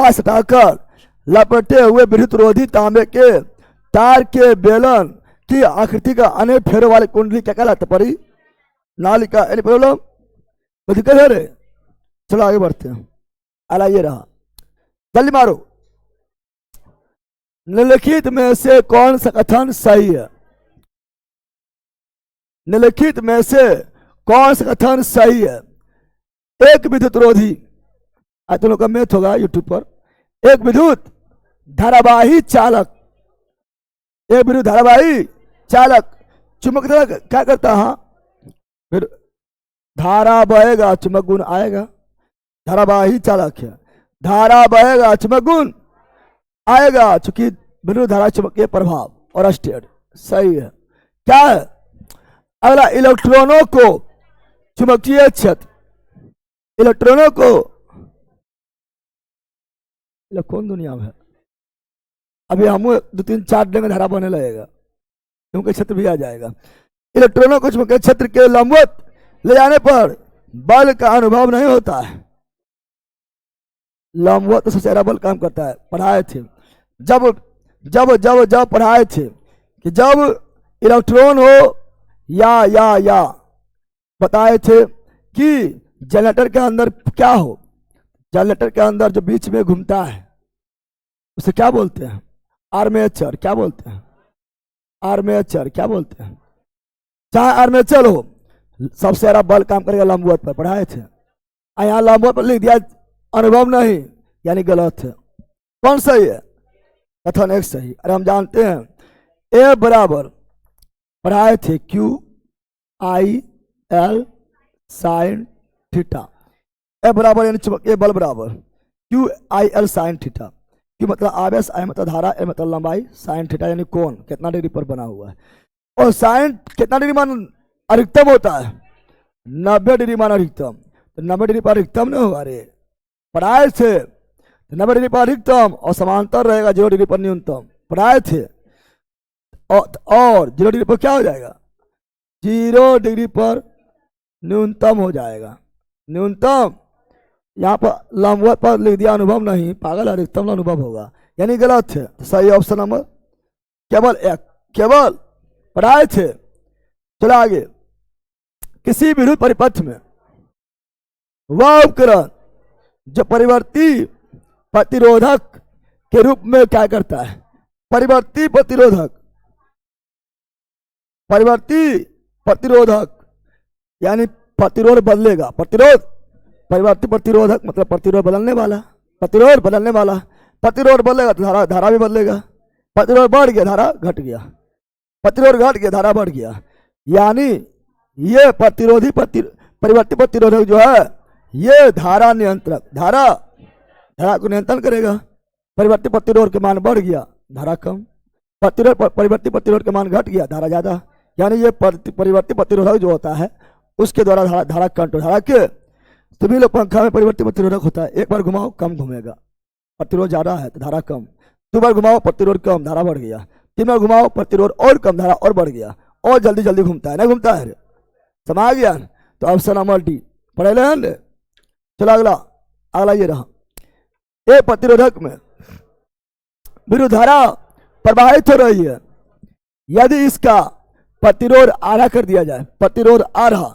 हटाकर लपेटे हुए विद्युत रोधी तांबे के तार के बेलन की आकृति का अनेक फेरों वाली कुंडली क्या कहलाता, परी नालिका, एनी प्रॉब्लम, कोई दिक्कत है रे। चलो आगे बढ़ते हैं, अला ये रहा, जल्दी मारो। निम्नलिखित में से कौन सा कथन सही है, निम्नलिखित में से कौन सा कथन सही है। एक विद्युत रोधी, आज तुम लोग का मैथ होगा यूट्यूब पर, एक विद्युत धारावाही चालक, एक विद्युत धारावाही चालक चुंबक क्या करता है, फिर धारा बहेगा चुंबक गुण आएगा, धारावाही चालक है, धारा बहेगा चुंबक गुण आएगा, चूंकि विद्युत धारा चुंबकीय प्रभाव और स्टेट सही है। क्या है अगला, इलेक्ट्रॉनों को चुंबकीय क्षेत्र, इलेक्ट्रॉनों को, कौन दुनिया में है, अभी हम 2-3-4 दिन में धारा बने लगेगा, क्योंकि क्षेत्र भी आ जाएगा। इलेक्ट्रॉनों को चुंबकीय क्षेत्र के लंबवत ले जाने पर बल का अनुभव नहीं होता है, लंबवत सबसे ज्यादा बल काम करता है। पढ़ाए थे जब पढ़ाए थे कि जब इलेक्ट्रॉन हो या बताए थे कि जनरेटर के अंदर क्या हो, जनरेटर के अंदर जो बीच में घूमता है उसे क्या बोलते हैं, आर्मेचर, क्या बोलते हैं, आर्मेचर क्या बोलते हैं, चाहे आर्मेचर हो, सबसे ज्यादा बल काम करेगा लंबवत पर, पढ़ाए थे। यहाँ लंबवत पर लिख दिया अनुभव नहीं, यानी गलत है। कौन सही है? कथन एक सही। अरे हम जानते हैं ए बराबर पढ़ाए थे Q I L sine theta. A बराबर यानी चुंबकीय बल बराबर Q I L sine theta. Q मतलब आवेश, आई मतलब धारा, ए मतलब लंबाई, साइन थीटा यानी कोण कितना डिग्री पर बना हुआ है। और साइन कितना डिग्री मान अधिकतम होता है? 90 डिग्री मान अधिकतम। तो 90 डिग्री पर अधिकतम नहीं होगा रे, पढ़ाए थे। 90 डिग्री पर अधिकतम और समांतर रहेगा 0 डिग्री पर न्यूनतम, पढ़ाए थे। और 0 डिग्री पर क्या हो जाएगा? 0 डिग्री पर न्यूनतम हो जाएगा। न्यूनतम यहाँ पर लंबवत पर लिख दिया अनुभव नहीं, पागल, अधिकतम अनुभव होगा, यानी गलत है। तो सही ऑप्शन नंबर केवल एक, केवल पढ़ाए थे। चलो आगे। किसी विद्युत परिपथ में वह उपकरण जो परिवर्ती प्रतिरोधक के रूप में क्या करता है? परिवर्ती प्रतिरोधक, परिवर्ती प्रतिरोधक यानी प्रतिरोध बदलेगा। प्रतिरोध, परिवर्ती प्रतिरोधक मतलब प्रतिरोध बदलने वाला, प्रतिरोध बदलने वाला। प्रतिरोध बदलेगा तो धारा भी बदलेगा। प्रतिरोध बढ़ गया, धारा घट गया, प्रतिरोध घट गया, धारा बढ़ गया। यानी ये प्रतिरोधी परिवर्ती प्रतिरोधक जो है ये धारा नियंत्रक, धारा को नियंत्रण करेगा। परिवर्ती प्रतिरोध के मान बढ़ गया, धारा कम। परिवर्ती प्रतिरोध के मान घट गया, धारा ज्यादा। यानी ये परिवर्ती प्रतिरोधक जो होता है उसके द्वारा धारा कंट्रोल। धारा के सभी लोग पंखा में परिवर्ती प्रतिरोधक होता है, एक बार घुमाओ कम घूमेगा, प्रतिरोध ज्यादा है तो धारा कम। 2 बार घुमाओ प्रतिरोध कम, धारा बढ़ गया। 3 बार घुमाओ प्रतिरोध और कम, धारा और बढ़ गया, और जल्दी जल्दी घूमता है, ना घूमता है? समझ गया? तो ऑप्शन नंबर डी पढ़े ले। चलो अगला, अगला ये रहा। एक प्रतिरोधक में विद्युत धारा प्रवाहित हो रही है, यदि इसका प्रतिरोध आधा कर दिया जाए, प्रतिरोध आधा,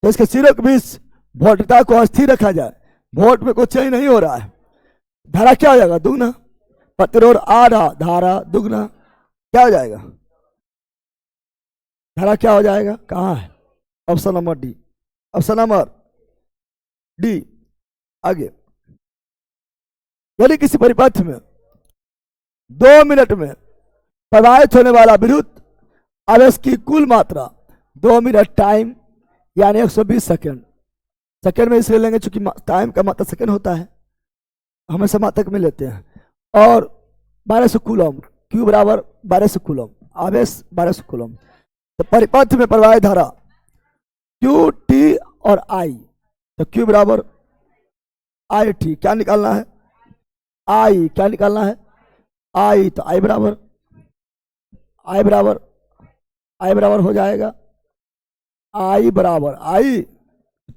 तो इसके सिरों के बीच वोल्टता को स्थिर रखा जाए, वोल्ट में कोई चेंज नहीं हो रहा है, धारा क्या हो जाएगा? दुगना। प्रतिरोध आधा, धारा दुगना, क्या हो जाएगा? धारा क्या हो जाएगा? कहाँ है? Option number D, option number D. आगे, यदि किसी परिपथ में 2 मिनट में प्रवाहित होने वाला विद्युत आवेश की कुल मात्रा 2 मिनट टाइम यानी 120 सेकेंड, सेकेंड में इसलिए लेंगे चूंकि टाइम का मात्रा सेकेंड होता है, हमेशा मात्रक में लेते हैं। और 1200 कूलम, क्यू बराबर 1200 कूलम, आवेश 1200 कूलम। तो परिपथ में प्रवाहित धारा क्यू टी और आई, तो क्यू बराबर आई टी, क्या निकालना है? आई, क्या निकालना है? आई, तो आई बराबर हो जाएगा, आई बराबर आई,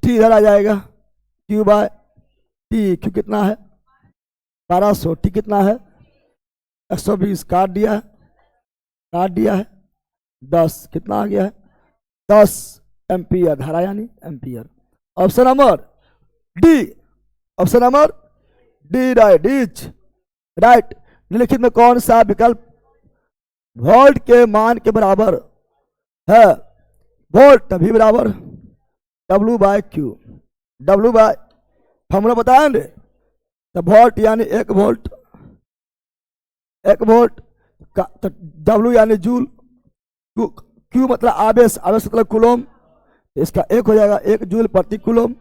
टी इधर आ जाएगा, क्यू बाय टी। क्यू कितना है? 1200, टी कितना है? 120, काट दिया है 10, कितना आ गया है? 10 एम्पियर, धारा यानी ampere. Option number D, option number D right is right. निम्नलिखित में कौन सा विकल्प वोल्ट के मान के बराबर है? वोल्ट V बराबर W by Q, W by formula बताएंगे। तो वोल्ट यानी 1 वोल्ट, 1 वोल्ट का, तो W यानी जूल, क्यू मतलब आवेश, आवेश मतलब कूलम, इसका 1 हो जाएगा 1 जूल प्रति कूलम,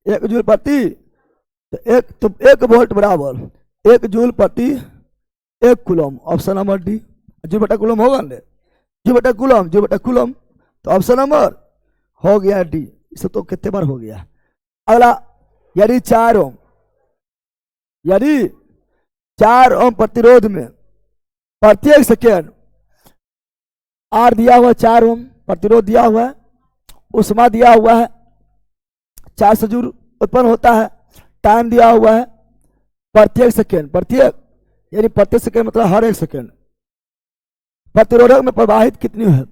1 जूल प्रति, तो 1 वोल्ट बराबर 1 जूल प्रति 1 coulomb. Option number D, joule बटा कूलम होगा ना, जूल बटा कूलम, तो ऑप्शन नंबर हो गया डी। इसे तो कितने बार हो गया। अगला, यदि 4 ओम प्रतिरोध में प्रत्येक सेकेंड आर दिया हुआ, 4 ओम प्रतिरोध दिया हुआ है, उष्मा दिया हुआ है, 400 जूल उत्पन्न होता है, टाइम दिया हुआ है प्रत्येक सेकेंड, प्रत्येक यानी प्रत्येक सेकेंड मतलब हर 1 सेकेंड प्रतिरोधक में प्रवाहित कितनी है?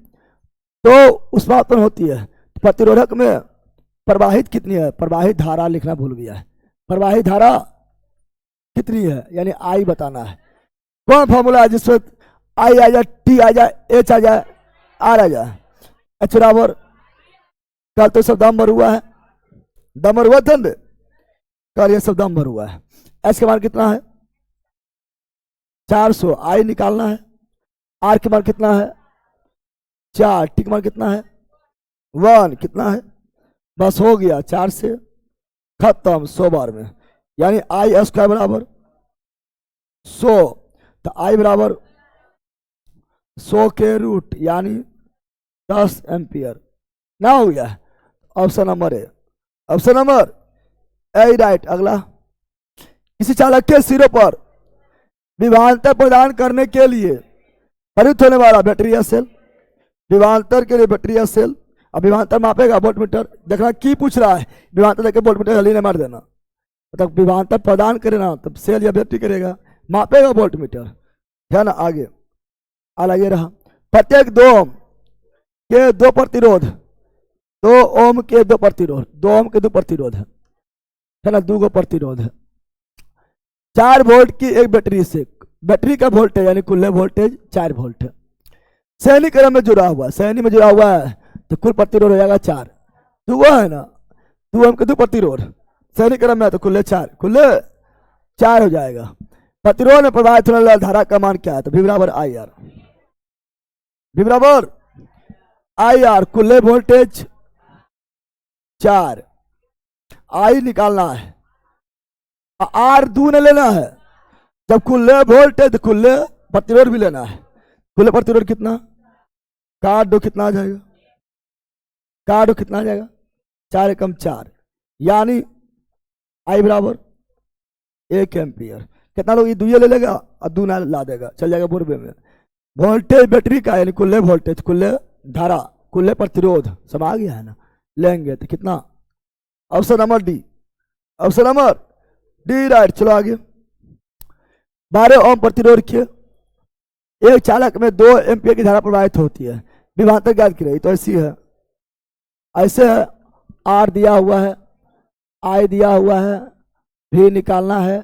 तो उष्मा उत्पन्न होती है। प्रतिरोधक में प्रवाहित कितनी है? प्रवाहित धारा लिखना भूल गया है, प्रवाहित धारा कितनी है यानी आई बताना है। कौन फॉर्मूला है जिसमें आई आ जाए, टी आ जाए, एच आ जाए, आर आ जाए? एच बराबर, कल तो सब दम भर हुआ है, दम भर हुआ था, कल ये सब दम भर हुआ है। एच का मान कितना है 400, आई निकालना है। आर के मान कितना है 4, टी का मान कितना है 1, कितना है, बस हो गया, 4 से खत्म 100 बार में। यानी आई स्क्वायर बराबर 100, तो आई बराबर 100 के रूट यानी 10 एम्पियर ना हो गया। Option number A, option number A right. अगला, किसी चालक के सिरे पर विभवांतर प्रदान करने के लिए प्रयुक्त होने वाला बैटरी या सेल, विभवांतर के लिए बैटरी या सेल। अब विभवांतर मापेगा वोल्टमीटर, देखना की पूछ रहा है, विभवांतर देखे वोल्टमीटर जल्दी नहीं मार देना, मतलब विभवांतर प्रदान करे ना तब सेल या बैटरी करेगा, मापेगा वोल्टमीटर, है ना। आगे ये रहा, प्रत्येक 2 ओम के 2 प्रतिरोध, 2 ओम के 2 प्रतिरोध, 2 ओम के 2 प्रतिरोध है ना, 2 प्रतिरोध है। 4 वोल्ट की एक बैटरी से, बैटरी का वोल्टेज यानी कुल वोल्टेज 4 वोल्ट है। श्रेणी क्रम में जुड़ा हुआ, श्रेणी में जुड़ा हुआ है तो कुल प्रतिरोध हो जाएगा 4, 2 है ना, 2 ओम के 2 प्रतिरोध, श्रेणी क्रम में तो कुल 4 हो जाएगा। प्रतिरोध में प्रवाहित होने वाला धारा का मान क्या है, तो V बराबर आई आर, V बराबर आई आर, कुल वोल्टेज 4, आई निकालना है, आर दूर न लेना है, जब कुल वोल्टेज तो कुल प्रतिरोध भी लेना है। कुल प्रतिरोध कितना, काट दो कितना आ जाएगा, काट दो कितना आ जाएगा 4 एकम 4, यानी आई बराबर 1 एम्पियर। कितना लोग ये दुइया ले लेगा और दूना ला देगा, चल जाएगा बुरबे में। वोल्टेज बैटरी का यानी कुल वोल्टेज, कुल धारा, कुल प्रतिरोध सब आ गया है ना, लेंगे तो कितना, option number D, option number D right. चलो आगे, 12 ओम प्रतिरोध के एक चालक में 2 एम्पियर की धारा प्रवाहित होती है, विभवांतर ज्ञात की रही, तो ऐसी है, ऐसे है, आर दिया हुआ है, आई दिया हुआ है, भी निकालना है,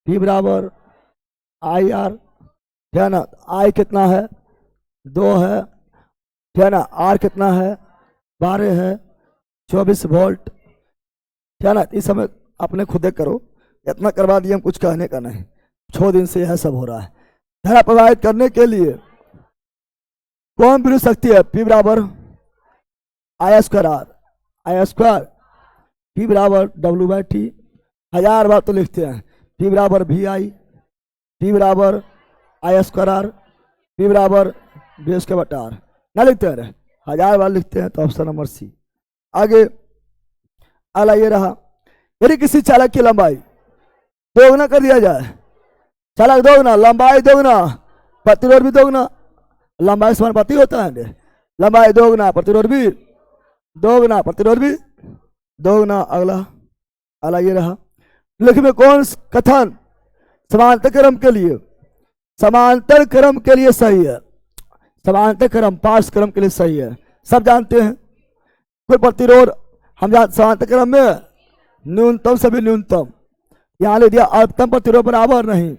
भी बराबर आई आर, है ना। आई कितना है 2 है ना, आर कितना है 12 है, 24 वोल्ट, है ना। इस समय अपने खुदे करो, इतना करवा दिया, हम कुछ कहने का नहीं, 6 दिन से यह सब हो रहा है। धारा प्रवाहित करने के लिए कौन विद्युत शक्ति है, P बराबर I square R, I square, P बराबर W/T, 1000 बार तो लिखते हैं, P बराबर V आई, P बराबर आई स्क्वायर आर, P बराबर V स्क्वायर बटा आर, ना लिखते हैं 1000 बार लिखते हैं, तो ऑप्शन नंबर सी। आगे अगला ये रहा, यदि किसी चालक की लंबाई दोगुना कर दिया जाए, चालक दोगुना, लंबाई दोगुना, प्रतिरोध भी दोगुना, लंबाई समानुपाती होता है, लंबाई दोगुना प्रतिरोध भी दोगुना, प्रतिरोध भी दोगुना। अगला ये रहा, लेखन में कौन कथन समांतर क्रम के लिए, समांतर क्रम के लिए सही है, समांतर क्रम पार्श्व क्रम के लिए सही है, सब जानते हैं। कोई प्रतिरोध हम समांतर क्रम में न्यूनतम से भी न्यूनतम, यहाँ ले दिया अधिकतम प्रतिरोध बराबर नहीं,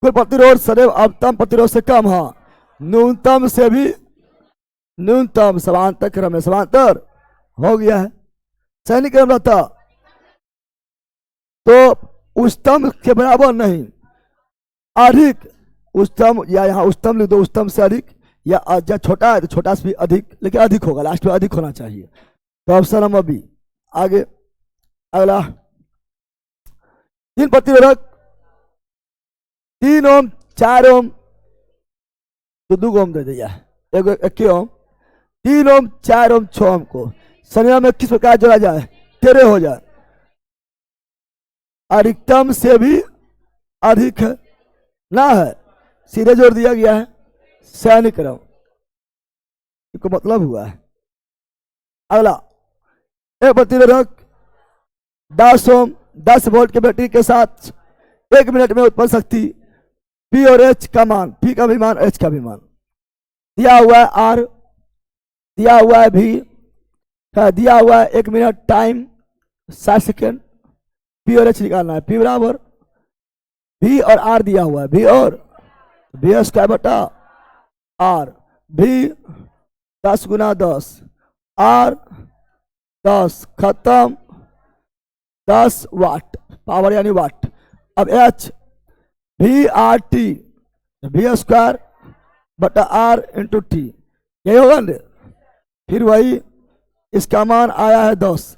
कोई प्रतिरोध सदैव अधिकतम प्रतिरोध से कम, हाँ न्यूनतम से भी न्यूनतम समांतर क्रम में, समांतर हो गया है, श्रेणी क्रम रहता तो उच्चतम के बराबर नहीं, अधिक उच्चतम, या यहाँ उच्चतम लिख दो, उच्चतम से अधिक, या छोटा है तो छोटा से भी अधिक, लेकिन अधिक होगा, लास्ट में अधिक होना चाहिए, तो ऑप्शन नंबर बी। आगे अगला, 3 प्रतिरोधक 3 ओम 4 ओम तो 2 ओम दे दिया, 1 ओम, 3 ओम 4 ओम 6 ओम को संयोजन में किस प्रकार जोड़ा जाए, तेरे हो जाए, अधिकतम से भी अधिक है ना, है सीधे जोड़ दिया गया है, श्रेणी क्रम को मतलब हुआ है। अगला, एक प्रतिरोधक 10 ओम 10 वोल्ट के बैटरी के साथ 1 मिनट में उत्पन्न शक्ति P और H का मान, P का भी मान, H का भी मान दिया हुआ है, R दिया हुआ है, V दिया हुआ है, 1 मिनट टाइम 60 सेकेंड, P और H निकालना है, P बराबर V और R दिया हुआ है, V और V स्क्वायर बटा R, V 10 गुना 10, आर 10, खत्म, 10 वाट, पावर यानी वाट। अब H, V R T, V square बटा आर इंटू टी, यही होगा ना। फिर वही, इसका मान आया है 10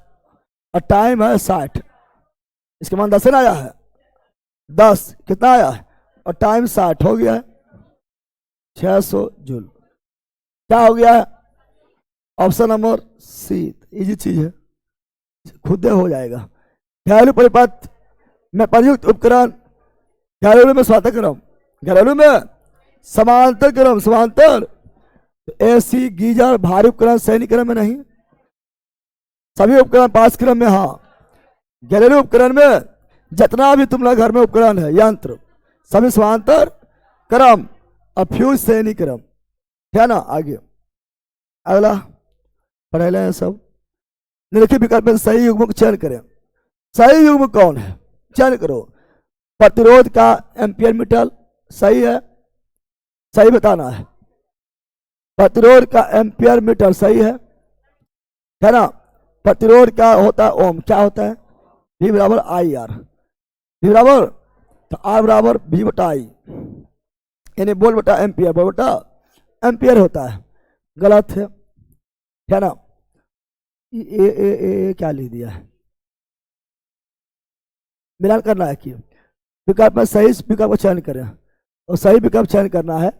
और टाइम है 60, इसका मान 10 से ना आया है, 10 कितना आया है और टाइम 60 हो गया है, 600 जूल। क्या हो गया है? ऑप्शन नंबर सी, इजी चीज है, खुद हो जाएगा। घरेलू परिपथ में प्रयुक्त उपकरण, घरेलू में स्वायत्त क्रम, घरेलू में समांतर क्रम, समांतर। एसी, गीजर, भारी उपकरण श्रेणी क्रम में नहीं, सभी उपकरण पास क्रम में। हाँ, घरेलू उपकरण में जितना भी तुम्हारे घर में उपकरण है, यंत्र, सभी समांतर क्रम और फ्यूज श्रेणी क्रम, है ना। आगे अगला पढ़े हैं सब। निम्नलिखित विकल्प में सही युग्म को चयन करें। सही युग्म कौन है, चयन करो। प्रतिरोध का एम्पियर मीटर सही है, सही बताना है। प्रतिरोध का एम्पियर मीटर सही है ना। प्रतिरोध का होता है ओम, क्या होता है? V बराबर आई आर, V बराबर तो R बराबर V बटा आई, यानी बोल बटा एम्पियर, बोल बटा एम्पियर होता है। गलत है ना। ए क्या लिख दिया है, मिलान करना है कि विकल्प में सही विकल्प को चयन करें और सही विकल्प चयन करना है।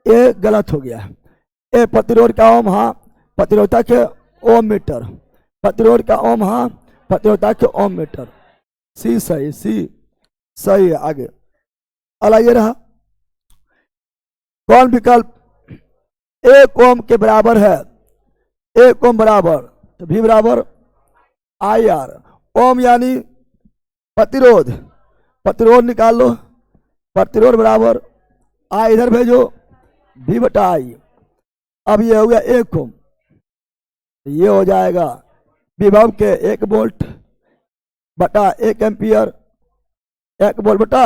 ए गलत हो गया है। ए प्रतिरोध का ओम, हाँ प्रतिरोधता के ओम मीटर, प्रतिरोध का ओम, हाँ प्रतिरोधता के ओम मीटर। सी सही, सी सही है। आगे अगला ये रहा, कौन विकल्प एक ओम के बराबर है? एक ओम बराबर तो V बराबर आई आर, ओम यानी प्रतिरोध, प्रतिरोध निकाल लो, प्रतिरोध बराबर आई इधर भेजो, V बटा आई। अब ये हो गया एक ओम, ये हो जाएगा विभव के 1 वोल्ट बटा 1 एम्पियर, 1 वोल्ट बटा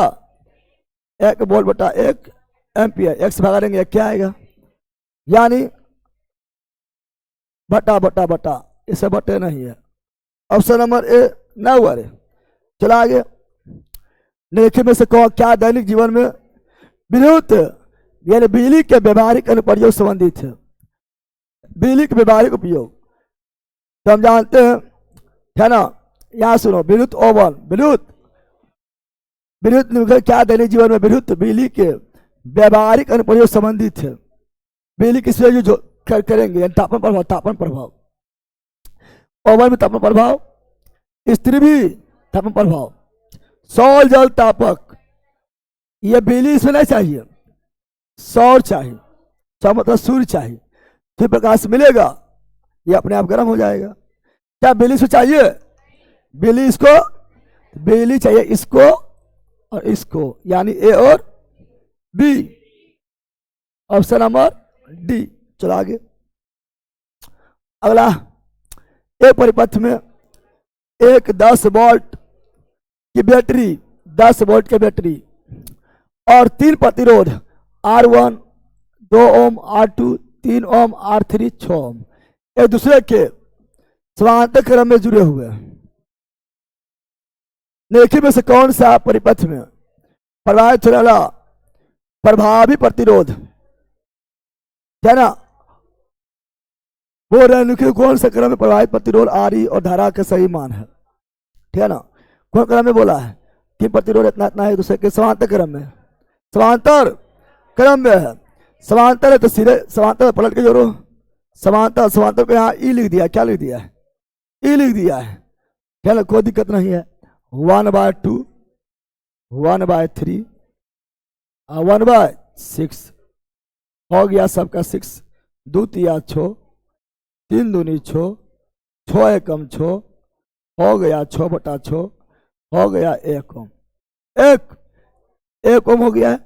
1 वोल्ट बटा 1 एम्पियर, एक से भगा देंगे क्या आएगा, यानी बटा बटा बटा, इसे बटे नहीं है। ऑप्शन नंबर ए ना हुआ रे। चला आगे। निम्नलिखित में से कौन क्या दैनिक जीवन में विद्युत यानी बिजली के व्यवहारिक अनुप्रयोग संबंधित है? बिजली के व्यवहारिक उपयोग तो हम जानते हैं, है ना। यहाँ सुनो, विद्युत ओवन, विद्युत विद्युत क्या दैनिक जीवन में विद्युत बिजली के व्यवहारिक अनुप्रयोग संबंधित है? बिजली किससे जो करेंगे, तापमान प्रभाव, तापमान प्रभाव, ओवन में तापमान प्रभाव, स्त्री भी तापमान प्रभाव, सौर जल तापक, ये बिजली इसमें नहीं चाहिए, सौर चाहिए, सौर मतलब सूर्य चाहिए, फिर प्रकाश मिलेगा, ये अपने आप गर्म हो जाएगा। क्या बिजली इसको चाहिए? बिजली इसको, बिजली चाहिए इसको और इसको, यानी ए और बी, ऑप्शन नंबर डी। चलो आगे। अगला, एक परिपथ में एक 10 वोल्ट की बैटरी, 10 वोल्ट की बैटरी और 3 प्रतिरोध R1, 2 ओम, R2, 3 ओम, R3, 6 ओम एक दूसरे के समांतर क्रम में जुड़े हुए हैं। निम्नलिखित में से कौन सा परिपथ में प्रवाहित होने वाला प्रभावी प्रतिरोध, है ना, वो निम्नलिखित कौन से क्रम में प्रवाहित प्रतिरोध आरी और धारा का सही मान है? ठीक है ना। कौन क्रम में बोला है कि प्रतिरोध इतना इतना है दूसरे के समांतर क्रम में, समांतर क्रम में है। समांतर है तो सीधे समांतर पलट के जोड़ो, समांतर, समांतर को यहाँ ई लिख दिया, क्या लिख दिया है? ई लिख दिया है, क्या ना, कोई दिक्कत नहीं है। 1/2, 1/3, 1/6 हो गया सबका 6, 2 तिया 6, 3 दूनी 6, 6 एकम 6 हो गया, 6/6 हो गया 1 ओम, 1 ओम हो गया है।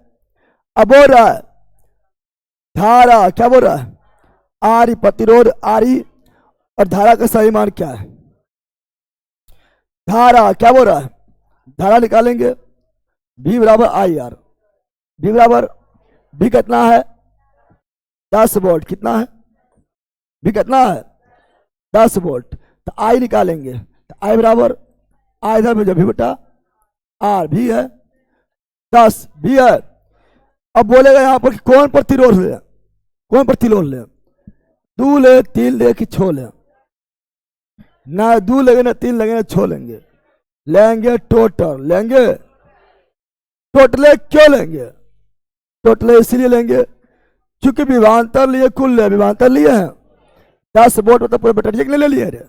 अब बोल रहा है धारा, क्या बोल रहा है? आरी, प्रतिरोध आरी और धारा का सही मान क्या है? धारा क्या बोल रहा है? धारा निकालेंगे, V बराबर आई आर, V बराबर, V कितना है? 10 वोल्ट, कितना है? भी कितना है 10 वोल्ट। तो आई निकालेंगे, तो आई बराबर आई इधर भेजो भी बेटा आर भी है 10 भी है। अब बोलेगा यहाँ पर कौन प्रतिरोध ले, कौन प्रतिरोध ले, 2 ले 3 ले कि 6 ले, ना 2 लेंगे ना 3 लेंगे ना 6 लेंगे, लेंगे टोटल, लेंगे टोटले। क्यों लेंगे टोटले? इसलिए लेंगे क्योंकि विभवांतर लिए कुल ले, विभवांतर लिए हैं 10 वोल्ट, मतलब पूरे बैटरी के ले लिए रे,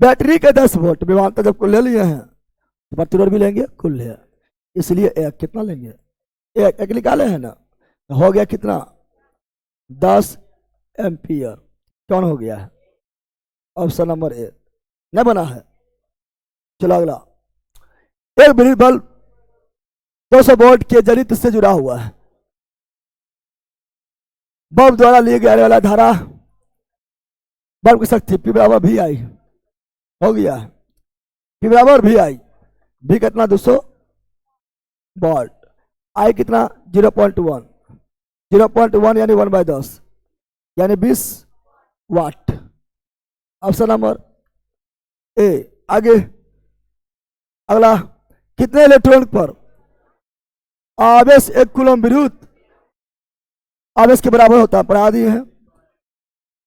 बैटरी के 10 वोल्ट, विभवांतर जब कुल ले लिए हैं तो प्रतिरोध भी लेंगे कुल ले, इसलिए एक कितना लेंगे, एक निकाले हैं ना, हो गया कितना 10 एम्पियर। कौन हो गया है? ऑप्शन नंबर ए नहीं बना है। चलो अगला, एक विद्युत बल्ब 200 वोल्ट के जनित्र से जुड़ा हुआ है। बल्ब द्वारा लिए गए वाला धारा, बल्ब की शक्ति P बराबर भी आई हो गया है, P बराबर भी आई, भी कितना 200 वोल्ट, आई कितना 0.1, 0.1 यानी 1/10 यानी 20 वाट। Option number A. आगे अगला, कितने इलेक्ट्रॉन पर आवेश 1 कूलम विद्युत आवेश के बराबर होता है? पढ़ा दिए हैं,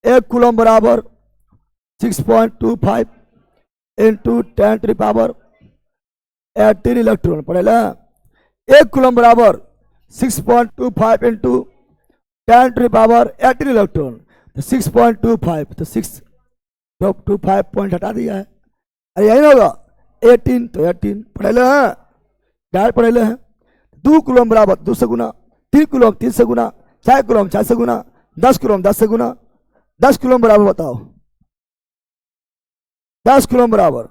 1 कूलम बराबर 6.25 इंटू 10⁻18 इलेक्ट्रॉन। पढ़ेला 1 कूलम बराबर 6.25 इंटू 10⁻18 इलेक्ट्रॉन, तो 6.25, तो 6.25 पॉइंट हटा दिया है, अरे यही होगा 18, तो 18 पढ़ेले हैं, डायरेक्ट पढ़ेले हैं। 2 कूलम बराबर 2 से गुना, 3 कूलम 3 से गुना, 4 कूलम 4 से गुना, 10 कूलम 10 से गुना, 10 कूलम बराबर बताओ, 10 कूलम बराबर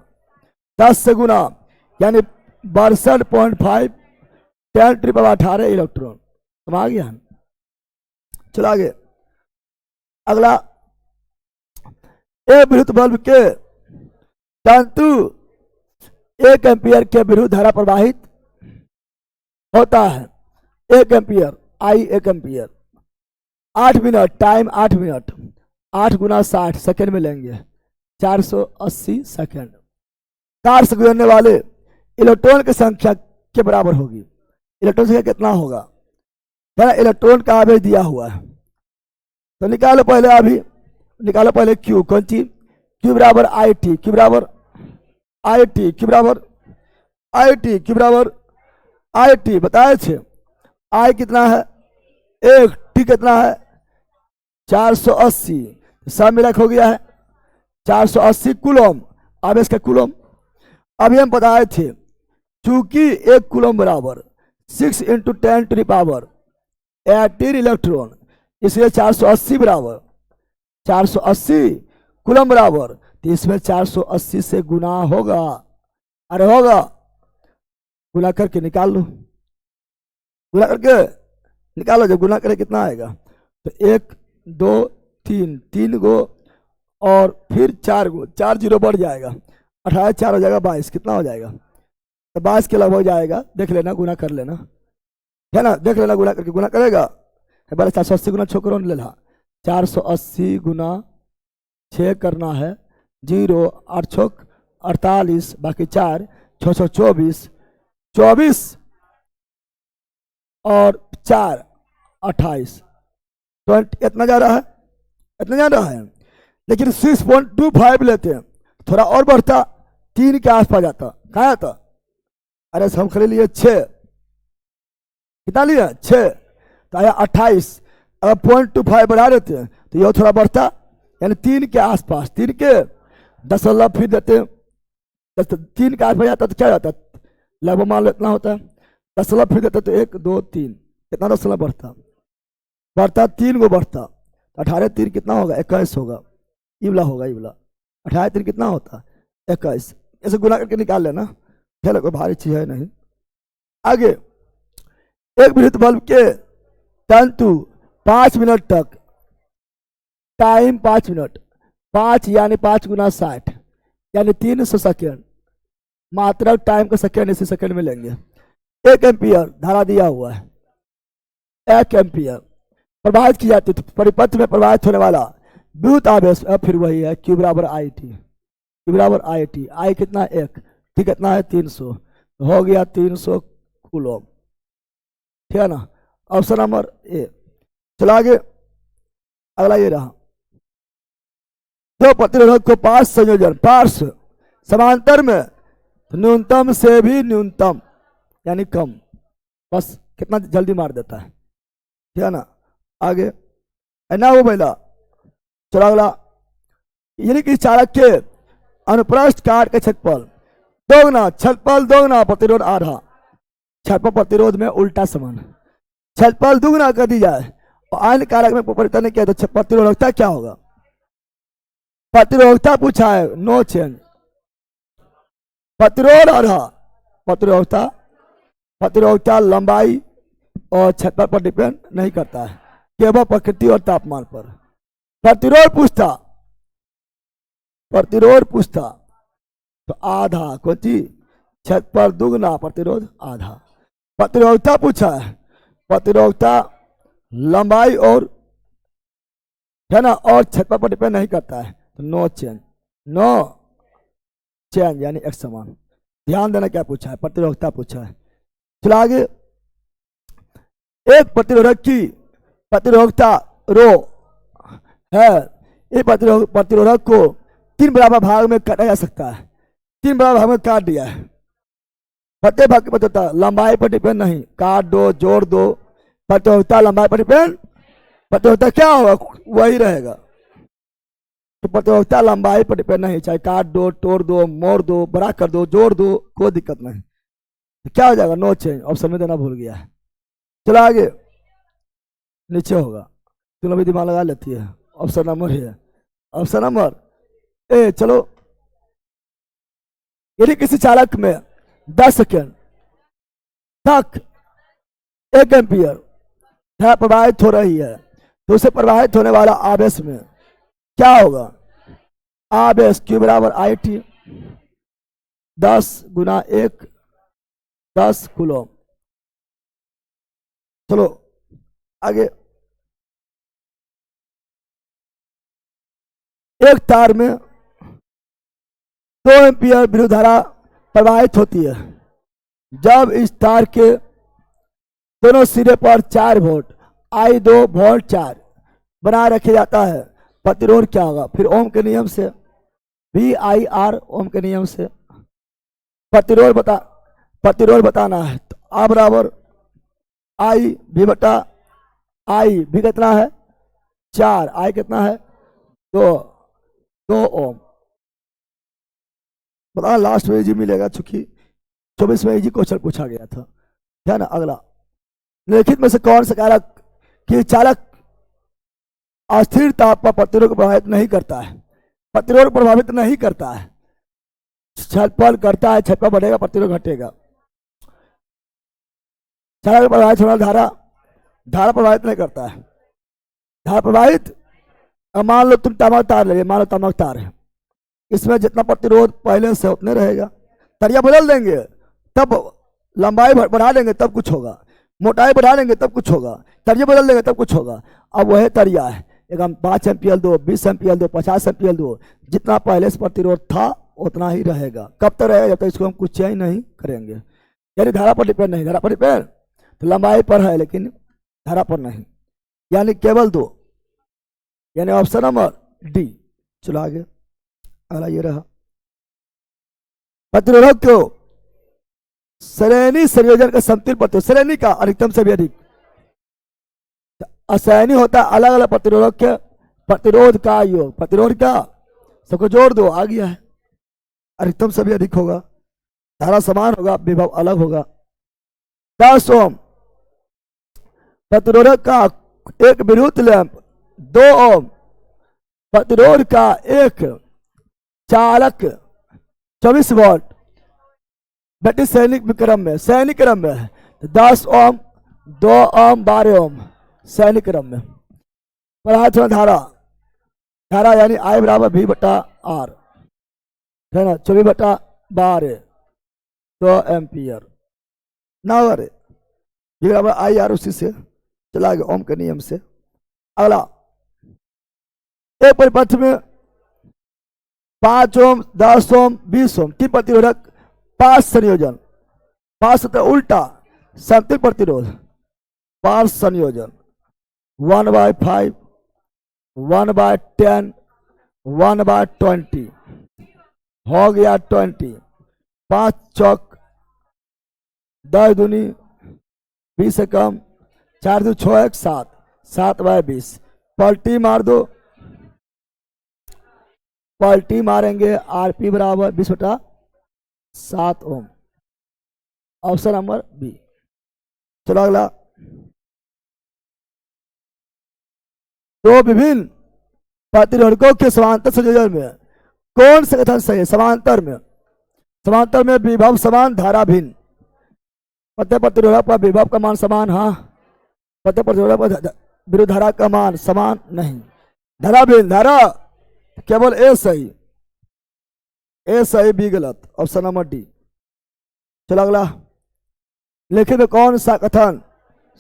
10 से गुना यानी 62.5 10⁻18 इलेक्ट्रॉन। समझ गया? चलो आगे अगला, एक विद्युत बल्ब के तंतु 1 एम्पियर के विद्युत धारा प्रवाहित होता है। 1 ampere I 1 ampere, 8 minute time 8 minute, 8 Guna 60 second में लेंगे, 480 सेकेंड। तार से गुजरने वाले इलेक्ट्रॉन की संख्या के बराबर होगी। इलेक्ट्रॉन संख्या कितना होगा? इलेक्ट्रॉन का आवेश दिया हुआ है, तो निकालो पहले, अभी निकालो पहले क्यू, कौन चीज, क्यू बराबर आई टी, क्यू बराबर आई टी, क्यू बराबर आई टी, क्यू बराबर आई टी बताए थे। आई कितना है 1, टी कितना है 480, सब मिला हो गया है 480 कूलम, आवेश का कूलम। अभी हम बताए थे चूंकि 1 कूलम बराबर 6 इंटू 10⁻18 इलेक्ट्रॉन, इसलिए 480 बराबर 480 कूलम बराबर, तो इसमें 480 से गुना होगा, अरे होगा, गुना करके निकाल लो, गुना करके निकालो, जब गुना करे कितना आएगा, तो 1 2 3 3 गो और फिर 4 गो, 4 जीरो बढ़ जाएगा, 18 4 हो जाएगा 22, कितना हो जाएगा, तो 22 के लगभग जाएगा, देख लेना, गुना कर लेना है ना, देख लेना, गुना करके, गुना करेगा बड़ा 480 गुना 6 करो ले ला, 480 गुना 6 करना है, 0 8 6 48, बाकी 4 6 6 24, 24 और 4 28, 20 इतना जा रहा है, इतना जा रहा है। लेकिन 6.25 लेते हैं, थोड़ा और बढ़ता 3 के आसपास जाता, कहाँ आता, अरे हम खरीद लिए 6, कितना लिया 6, तो आया 28, अगर 0.25 बढ़ा देते हैं तो यह थोड़ा बढ़ता, यानी 3 के आसपास, 3 के 10 फिर देते हैं, 3 के आसपास जाता तो क्या जाता, लगभग मान लो इतना होता है, 10 फिर देते तो 1 2 3, कितना 10 बढ़ता, बढ़ता 3 गो बढ़ता, 18 3 कितना होगा 21 होगा, इवला होगा, इवला 18 3 कितना होता 21, ऐसे गुना करके निकाल लेना, चलो कोई भारी चीज है नहीं। आगे, एक विद्युत बल्ब के तंतु 5 मिनट तक, टाइम 5 मिनट, 5 यानी 5 गुना 60 यानी 300 सेकेंड, मात्रक टाइम का सेकेंड इसी सेकेंड में लेंगे। 1 एम्पियर धारा दिया हुआ है, 1 एम्पियर प्रवाहित की जाती है, तो परिपथ में प्रवाहित होने वाला विद्युत आवेश अब फिर वही है, Q बराबर आई टी, Q बराबर आई टी, आई कितना 1, टी कितना है 300, हो गया 300 कूलम। ठीक है ना, ऑप्शन नंबर ए। चलो आगे, अगला ये रहा, दो प्रतिरोधक को पार्श्व संयोजन, पार्श्व समांतर में न्यूनतम से भी न्यूनतम यानी कम, बस कितना जल्दी मार देता है। ठीक है ना, आगे है ना वो पहला। चलो अगला, यानी कि चालक के अनुप्रस्थ काट के छेदफल दोगुना, छेदफल दोगुना प्रतिरोध आधा, छेदफल प्रतिरोध में उल्टा समान, छेदफल दुगुना कर दी जाए और अन्य कारक में परिवर्तन किया तो प्रतिरोधकता क्या होगा? प्रतिरोधकता पूछा है, नो चेंज, प्रतिरोध आधा, प्रतिरोधकता, प्रतिरोधकता लंबाई और क्षेत्रफल पर डिपेंड नहीं करता है, केवल प्रकृति और तापमान पर। प्रतिरोध पूछता, प्रतिरोध पूछता तो आधा, कौन चीज? क्षेत्रफल दुगना, प्रतिरोध आधा। प्रतिरोधकता पूछा है, प्रतिरोधकता लंबाई और है ना और क्षेत्रफल पर डिपेंड नहीं करता है, तो नो चेंज, नो चेंज यानी एक समान। ध्यान देना क्या पूछा है, प्रतिरोधकता पूछा है। चलो आगे, एक प्रतिरोधक की प्रतिरोधकता रो है, एक प्रतिरोधक को 3 बराबर भाग में काटा जा सकता है, 3 बराबर भाग में काट दिया है, प्रत्येक भाग की प्रतिरोधकता लंबाई पर डिपेंड नहीं, काट दो जोड़ दो, प्रतिरोधकता लंबाई पर डिपेंड, प्रतिरोधकता क्या होगा वही रहेगा, तो प्रतिरोधकता लंबाई पर डिपेंड नहीं, चाहे काट दो तोड़ दो मोड़ दो बड़ा कर दो जोड़ दो कोई दिक्कत नहीं, तो क्या हो जाएगा? नो चेंज, ऑप्शन में देना भूल गया है। चलो आगे, नीचे होगा, तुम अभी दिमाग लगा लेती है, ऑप्शन नंबर है, ऑप्शन नंबर ए। चलो, यदि किसी चालक में 10 सेकेंड तक 1 एम्पियर धारा प्रवाहित हो रही है तो उसे प्रवाहित होने वाला आवेश में क्या होगा? आवेश Q बराबर आई टी, 10 गुना 1 10 कूलम। चलो आगे, एक तार में 2 एम्पियर विद्युत धारा प्रवाहित होती है, जब इस तार के दोनों सिरे पर 4 वोल्ट आई 2 वोल्ट 4 बनाए रखे जाता है, प्रतिरोध क्या होगा? फिर ओम के नियम से, वी आई आर, ओम के नियम से प्रतिरोध बताना है, तो आ बराबर आई भी बटा आई भी कितना है 4, आई कितना है 2 ओम। बता लास्ट में इजी मिलेगा, चूंकि 24 में इजी क्वेश्चन पूछा गया था। है ना, अगला, निम्नलिखित में से कौन सा कारक कि चालक अस्थिर ताप पर प्रतिरोध को प्रभावित नहीं करता है? प्रतिरोध प्रभावित नहीं करता है, छेदफल करता है, छेदफल बढ़ेगा प्रतिरोध घटेगा। चालक प्रभावित होने वाला धारा प्रभावित नहीं करता है, धारा प्रभावित, अब मान लो तुम तांबा तार ले, मान लो तांबा तार है, इसमें जितना प्रतिरोध पहले से उतने रहेगा, तरिया बदल देंगे तब लंबाई बढ़ा देंगे तब कुछ होगा, मोटाई बढ़ा देंगे तब कुछ होगा, तरिया बदल देंगे तब कुछ होगा। अब वही तरिया है, एक हम 5 एम्पियर दो, 20 एम्पियर दो, 50 एम्पियर दो, जितना पहले से प्रतिरोध था उतना ही रहेगा। कब तक रहेगा? जब तक इसको हम कुछ चेंज नहीं करेंगे, यानी धारा पर डिपेंड नहीं, धारा पर डिपेंड तो लंबाई पर है लेकिन धारा पर नहीं, यानी केवल 2, यानी ऑप्शन नंबर डी। चलो आगे, अगला ये रहा, प्रतिरोधक को श्रेणी संयोजन का समतुल्य प्रतिरोध, श्रेणी का अधिकतम से भी अधिक, असैनी होता है अलग अलग प्रतिरोधक के प्रतिरोध का योग, प्रतिरोध का सबको जोड़ दो, आ गया है, अधिकतम से भी अधिक होगा, धारा समान होगा, विभव अलग होगा। 10 ओम प्रतिरोधक का एक विद्युत लैंप, 2 ओम प्रतिरोध का एक चालक 24 वोल्ट, बैटरी सैनिक क्रम में, सैनिक क्रम में है, 10 ओम 2 ओम 12 ओम सैनिक क्रम में। प्रभावित धारा, धारा यानी आई बराबर भी बटा आर, है ना, 24 बटा 12 2 एम्पियर ना बराबर आई आर, उसी से चला गया ओम के नियम से। अगला, एक परिपथ में 5 ओम, 10 ओम, 20 ओम, 3 प्रतिरोधक, 5 संयोजन, 5 सतह उल्टा 37 प्रतिरोध, 5 संयोजन, 1/5, 1/10, 1/20 हो गया 20। 5 चौक 10 दूनी 20 से कम, 4 दो 6 1 7, 7/20। पलटी मार दो, पलटी मारेंगे आरपी बराबर 20/7 ओम। Option number B. चलो अगला। दो विभिन्न प्रतिरोधकों के समांतर संयोजन में कौन से कथन सही है? समांतर में विभव समान, धारा भिन्न। प्रत्येक प्रतिरोधक पर विभव का मान समान, हाँ। प्रत्येक प्रतिरोधक पर विरुद्ध धारा का मान समान नहीं। धारा भिन्न, धारा केवल ए सही, ए सही, बी गलत। Option number D. चलो अगला। लिखित में कौन सा कथन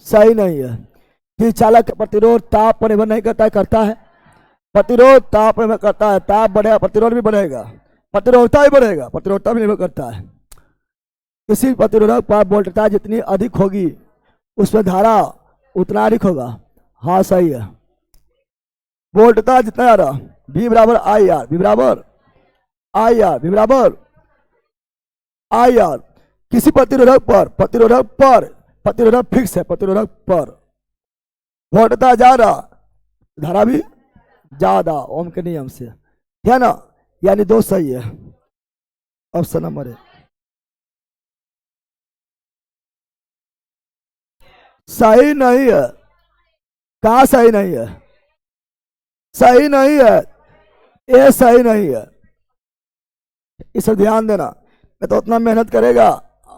सही नहीं है? कि चालक प्रतिरोध ताप पर निर्भर नहीं करता है, करता है। प्रतिरोध ताप पर निर्भर करता है, ताप बढ़ेगा प्रतिरोध भी बढ़ेगा, प्रतिरोधता भी बढ़ेगा, प्रतिरोधता भी निर्भर करता है। किसी प्रतिरोधक पर वोल्टता जितनी अधिक होगी उसमें धारा उतना अधिक होगा, हाँ सही है। वोल्टता जितना ज्यादा, V बराबर आई आर, V बराबर आई आर, V बराबर आई आर। किसी प्रतिरोधक फिक्स है, प्रतिरोधक पर वोल्टता ज्यादा, धारा भी ज्यादा, ओम के नियम से, है ना। यानी 2 सही है। Option number A. सही नहीं है। कहा सही नहीं है? सही नहीं है, ये सही नहीं है, इस पर ध्यान देना। मैं तो उतना मेहनत करेगा,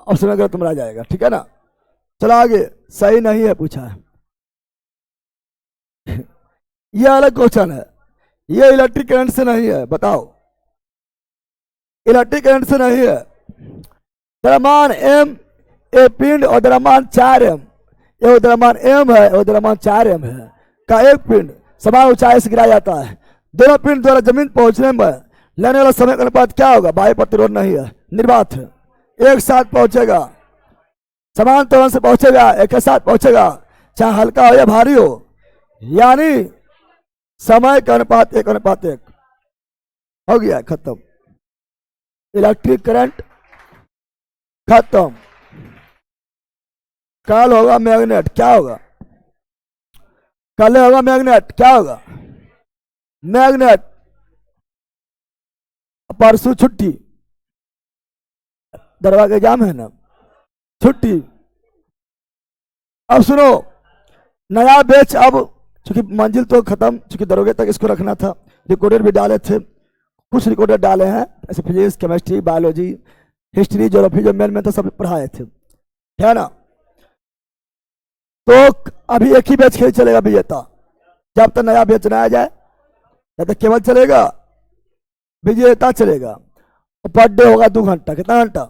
ऑप्शन अगर तुम रह जाएगा, ठीक है ना। चलो आगे। सही नहीं है पूछा है। यह अलग क्वेश्चन है, ये इलेक्ट्रिक करंट से नहीं है, बताओ। इलेक्ट्रिक करंट से नहीं है। द्रव्यमान m, ए पिंड और द्रव्यमान 4m, ये द्रव्यमान m है और द्रव्यमान 4m है का एक पिंड समान ऊंचाई से गिराया जाता है। दोनों पिंड द्वारा जमीन पहुंचने में लेने वाला समय का अनुपात क्या होगा? बाह्य प्रतिरोध नहीं है, निर्वात है। एक साथ पहुंचेगा, समान त्वरण से पहुंचेगा, एक साथ पहुंचेगा, चाहे हल्का हो या भारी हो। यानी समय का अनुपात 1:1 हो गया, खत्म। इलेक्ट्रिक करंट खत्म। कल होगा मैग्नेट, क्या होगा? कल होगा मैग्नेट, क्या होगा? मैग्नेट। परसों छुट्टी, दरवाजा का एग्जाम है ना, छुट्टी। अब सुनो, नया बैच, अब चूंकि मंजिल तो खत्म, चूंकि दरोगे तक इसको रखना था। रिकॉर्डर भी डाले थे, कुछ रिकॉर्डर डाले हैं, ऐसे physics, chemistry, biology, history, geography जो मेन में था सब पढ़ाए थे, है ना। तो अभी एक ही बैच खेल चलेगा विजेता, जब तक नया बैच ना आ जाए, जब तक केवल चलेगा, विजेता चलेगा। पर डे होगा 2 घंटा, कितना घंटा?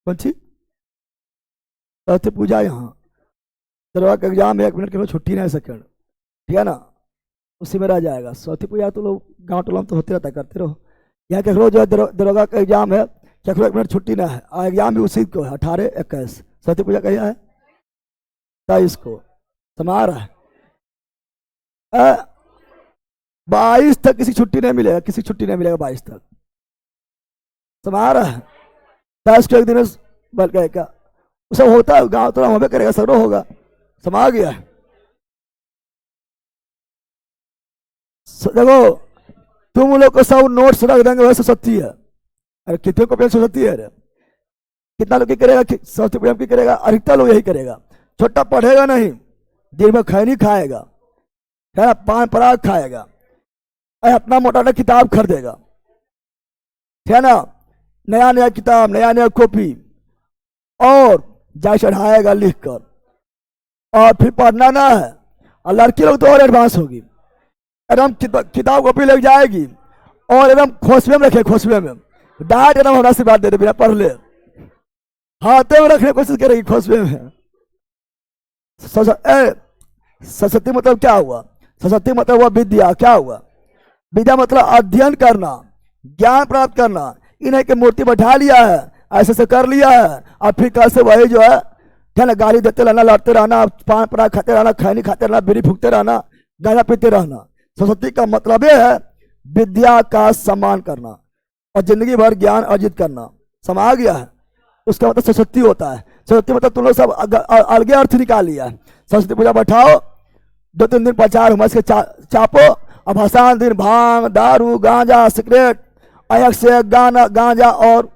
कौन सी सरस्वती पूजा? यहाँ दरवाजा का एग्जाम 1 मिनट के लिए छुट्टी नहीं, सेकंड, ठीक है ना, उसी में रह जाएगा। सरस्वती पूजा तो लोग गाँव टोला में तो होते रहता, करते रहो। यहाँ कहो जो है दरोगा का एग्जाम है, क्या 1 मिनट छुट्टी ना है, एग्जाम भी उसी को है, 18-21। सरस्वती पूजा कहीं है 23 को, समा रहा है। 22 तक किसी छुट्टी नहीं मिलेगा, किसी छुट्टी नहीं मिलेगा 22 तक, समा रहा है। 23 को एक दिन बल गए का सब होता है, गाँव तो होबे करेगा, सरो होगा, समा गया है। देखो तुम लोग को सब नोट्स रख देंगे, वैसे सत्ती है। अरे कितने को पेश हो सकती है? अरे कितना लोग की करेगा? सरस्वती पूजा की करेगा, अधिकतर लोग यही करेगा। छोटा पढ़ेगा नहीं, दिन में खैनी खाएगा, है ना, पान पराग खाएगा, अपना मोटा किताब खरीदेगा, है ना, नया नया किताब, नया नया कॉपी, और जा चढ़ाएगा लिख कर, और फिर पढ़ना ना है। और लड़की लोग तो और एडवांस होगी, एकदम किताब कॉपी लेके जाएगी और एकदम खोसवे में रखे, खोसवे में डांट एकदम होना से बात दे दे, बिना पढ़ ले, हाथे में रखने की कोशिश करेगी खोसवे में। सरस्वती मतलब क्या हुआ? सरस्वती मतलब हुआ विद्या। क्या हुआ? विद्या मतलब अध्ययन करना, ज्ञान प्राप्त करना। इन्हें की मूर्ति बैठा लिया है, ऐसे से कर लिया है, और फिर कल से वही जो है ना, गाली देते रहना, लड़ते रहना, पान पराग खाते रहना, खैनी खाते रहना, बीड़ी फूकते रहना, गांजा पीते रहना। सरस्वती का मतलब यह है विद्या का सम्मान करना और जिंदगी भर ज्ञान अर्जित करना। समा गया है, उसका मतलब सरस्वती होता है। सरस्वती मतलब तुम लोग सब अलगे अर्थ निकाल लिया है। सरस्वती पूजा बैठाओ, 2-3 दिन प्रचार हुआ इसके चापो, और भसान दिन भांग दारू गांजा सिगरेट अयक से गाना गांजा और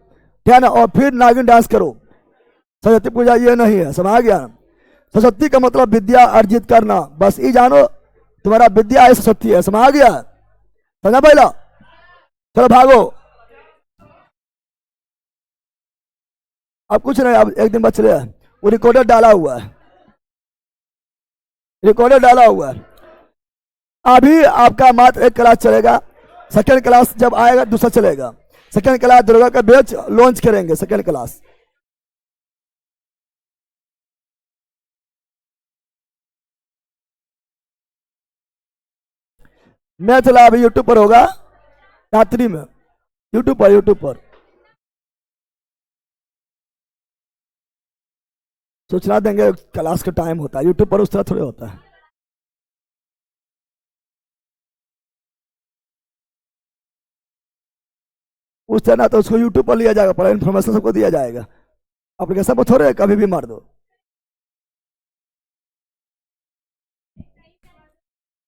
क्या ना, और फिर नागिन डांस करो। सरस्वती पूजा ये नहीं है। समझ गया? सरस्वती का मतलब विद्या अर्जित करना, बस ये जानो तुम्हारा विद्या है, सरस्वती है। समझ गया? समझा पहला? चलो भागो, अब कुछ नहीं, अब एक दिन बच रहे हैं। वो रिकॉर्डर डाला हुआ है, रिकॉर्डर डाला हुआ है। अभी आपका मात्र एक क्लास चलेगा, सेकेंड क्लास जब आएगा दूसरा चलेगा। सेकेंड क्लास दुर्गा का बैच लॉन्च करेंगे, सेकेंड क्लास। मैं चला अभी यूट्यूब पर होगा रात्रि में, यूट्यूब पर, यूट्यूब पर सूचना देंगे। क्लास का टाइम होता है यूट्यूब पर, उस तरह थोड़े होता है। उस तरह ना तो उसको यूट्यूब पर लिया जाएगा, पूरा इन्फॉर्मेशन सबको दिया जाएगा। एप्लीकेशन पर थोड़े कभी भी मार दो।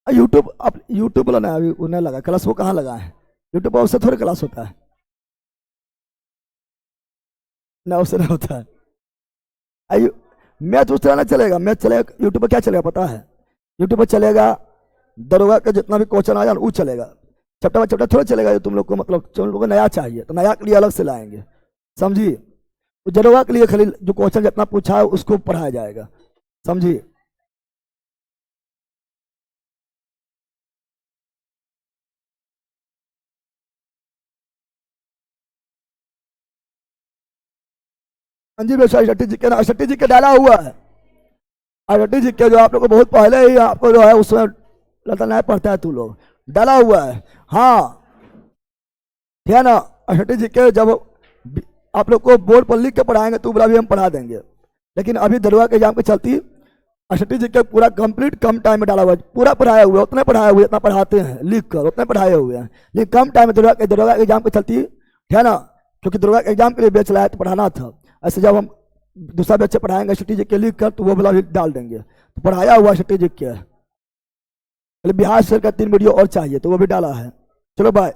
यूट्यूब, अब यूट्यूब वाला ना अभी उन्हें लगा क्लास, वो कहाँ लगा है यूट्यूब पर, उससे थोड़े क्लास होता है ना, उससे ना होता है। मैच उस तरह ना चलेगा, मैच चलेगा यूट्यूब पर। क्या चलेगा पता है? यूट्यूब पर चलेगा दरोगा का जितना भी क्वेश्चन आ जाए वो चलेगा। चैप्टर बाय चैप्टर थोड़ा चलेगा। जो तुम लोग को मतलब तुम लोग को नया चाहिए तो नया के लिए अलग से लाएंगे, समझी? तो दरोगा के लिए खाली जो क्वेश्चन जितना पूछा है उसको पढ़ाया जाएगा, समझी? संजीव अशट्टी जी के ना, अशट्टी जी के डाला हुआ है। अशट्टी जी के जो आप लोग को बहुत पहले ही आपको जो है उसमें लता नहीं पढ़ता है, तू लोग डाला हुआ है। हाँ ठीक है ना? अशट्टी जी के जब आप लोग को बोर्ड पर लिख के पढ़ाएंगे तो भी हम पढ़ा देंगे, लेकिन अभी दरोगा के एग्जाम पे चलती अशट्टी जी के पूरा कंप्लीट कम टाइम में डाला हुआ है। पूरा पढ़ाया हुआ है, उतने पढ़ाए हुए इतना पढ़ाते हैं लिख कर, उतने पढ़ाए हुए हैं, लेकिन कम टाइम में दरोगा के एग्जाम पे चलती है ना, क्योंकि दरोगा के एग्जाम के लिए बेच लाया तो पढ़ाना था। ऐसे जब हम दूसरा बच्चे पढ़ाएंगे अशट्टी जी के लिख कर तो वो वाला भी डाल देंगे। तो पढ़ाया हुआ अशट्टी जी के, बिहार सर का 3 वीडियो और चाहिए तो वो भी डाला है। चलो बाय,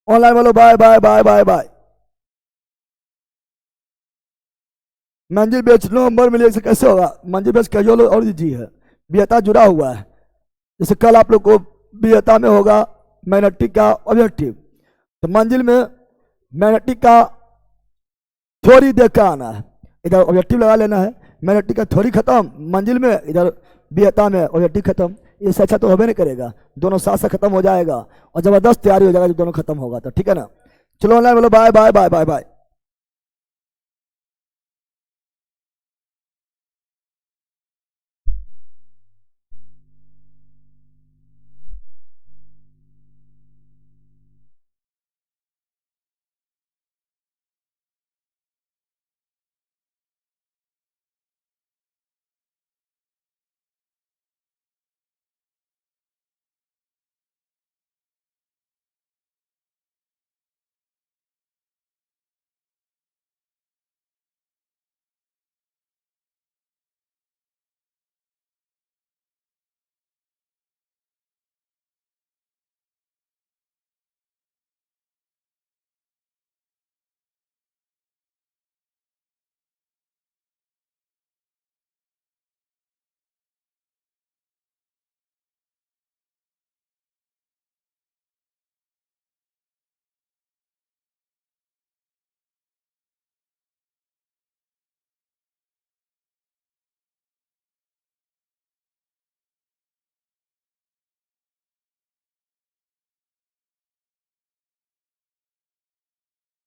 ऑनलाइन वालों bye bye bye bye bye. मंजिल बेच नवंबर में से कैसे होगा? मंजिल बेच कैजुअल और जी है, बियता जुड़ा हुआ है। जैसे कल आप लोग को बियता में होगा मैग्नेटिक का ऑब्जेक्टिव, तो मंजिल में मैग्नेटिक का थ्योरी देख कर आना है, इधर ऑब्जेक्टिव लगा लेना है। मैग्नेटिक का थ्योरी खत्म मंजिल में, इधर बियता में ऑब्जेक्टिव खत्म। इससे अच्छा तो होबे नहीं करेगा, दोनों साथ साथ खत्म हो जाएगा और जबरदस्त तैयारी हो जाएगा जब दोनों खत्म होगा तो। ठीक है ना? चलो ऑनलाइन बोलो bye bye bye bye bye.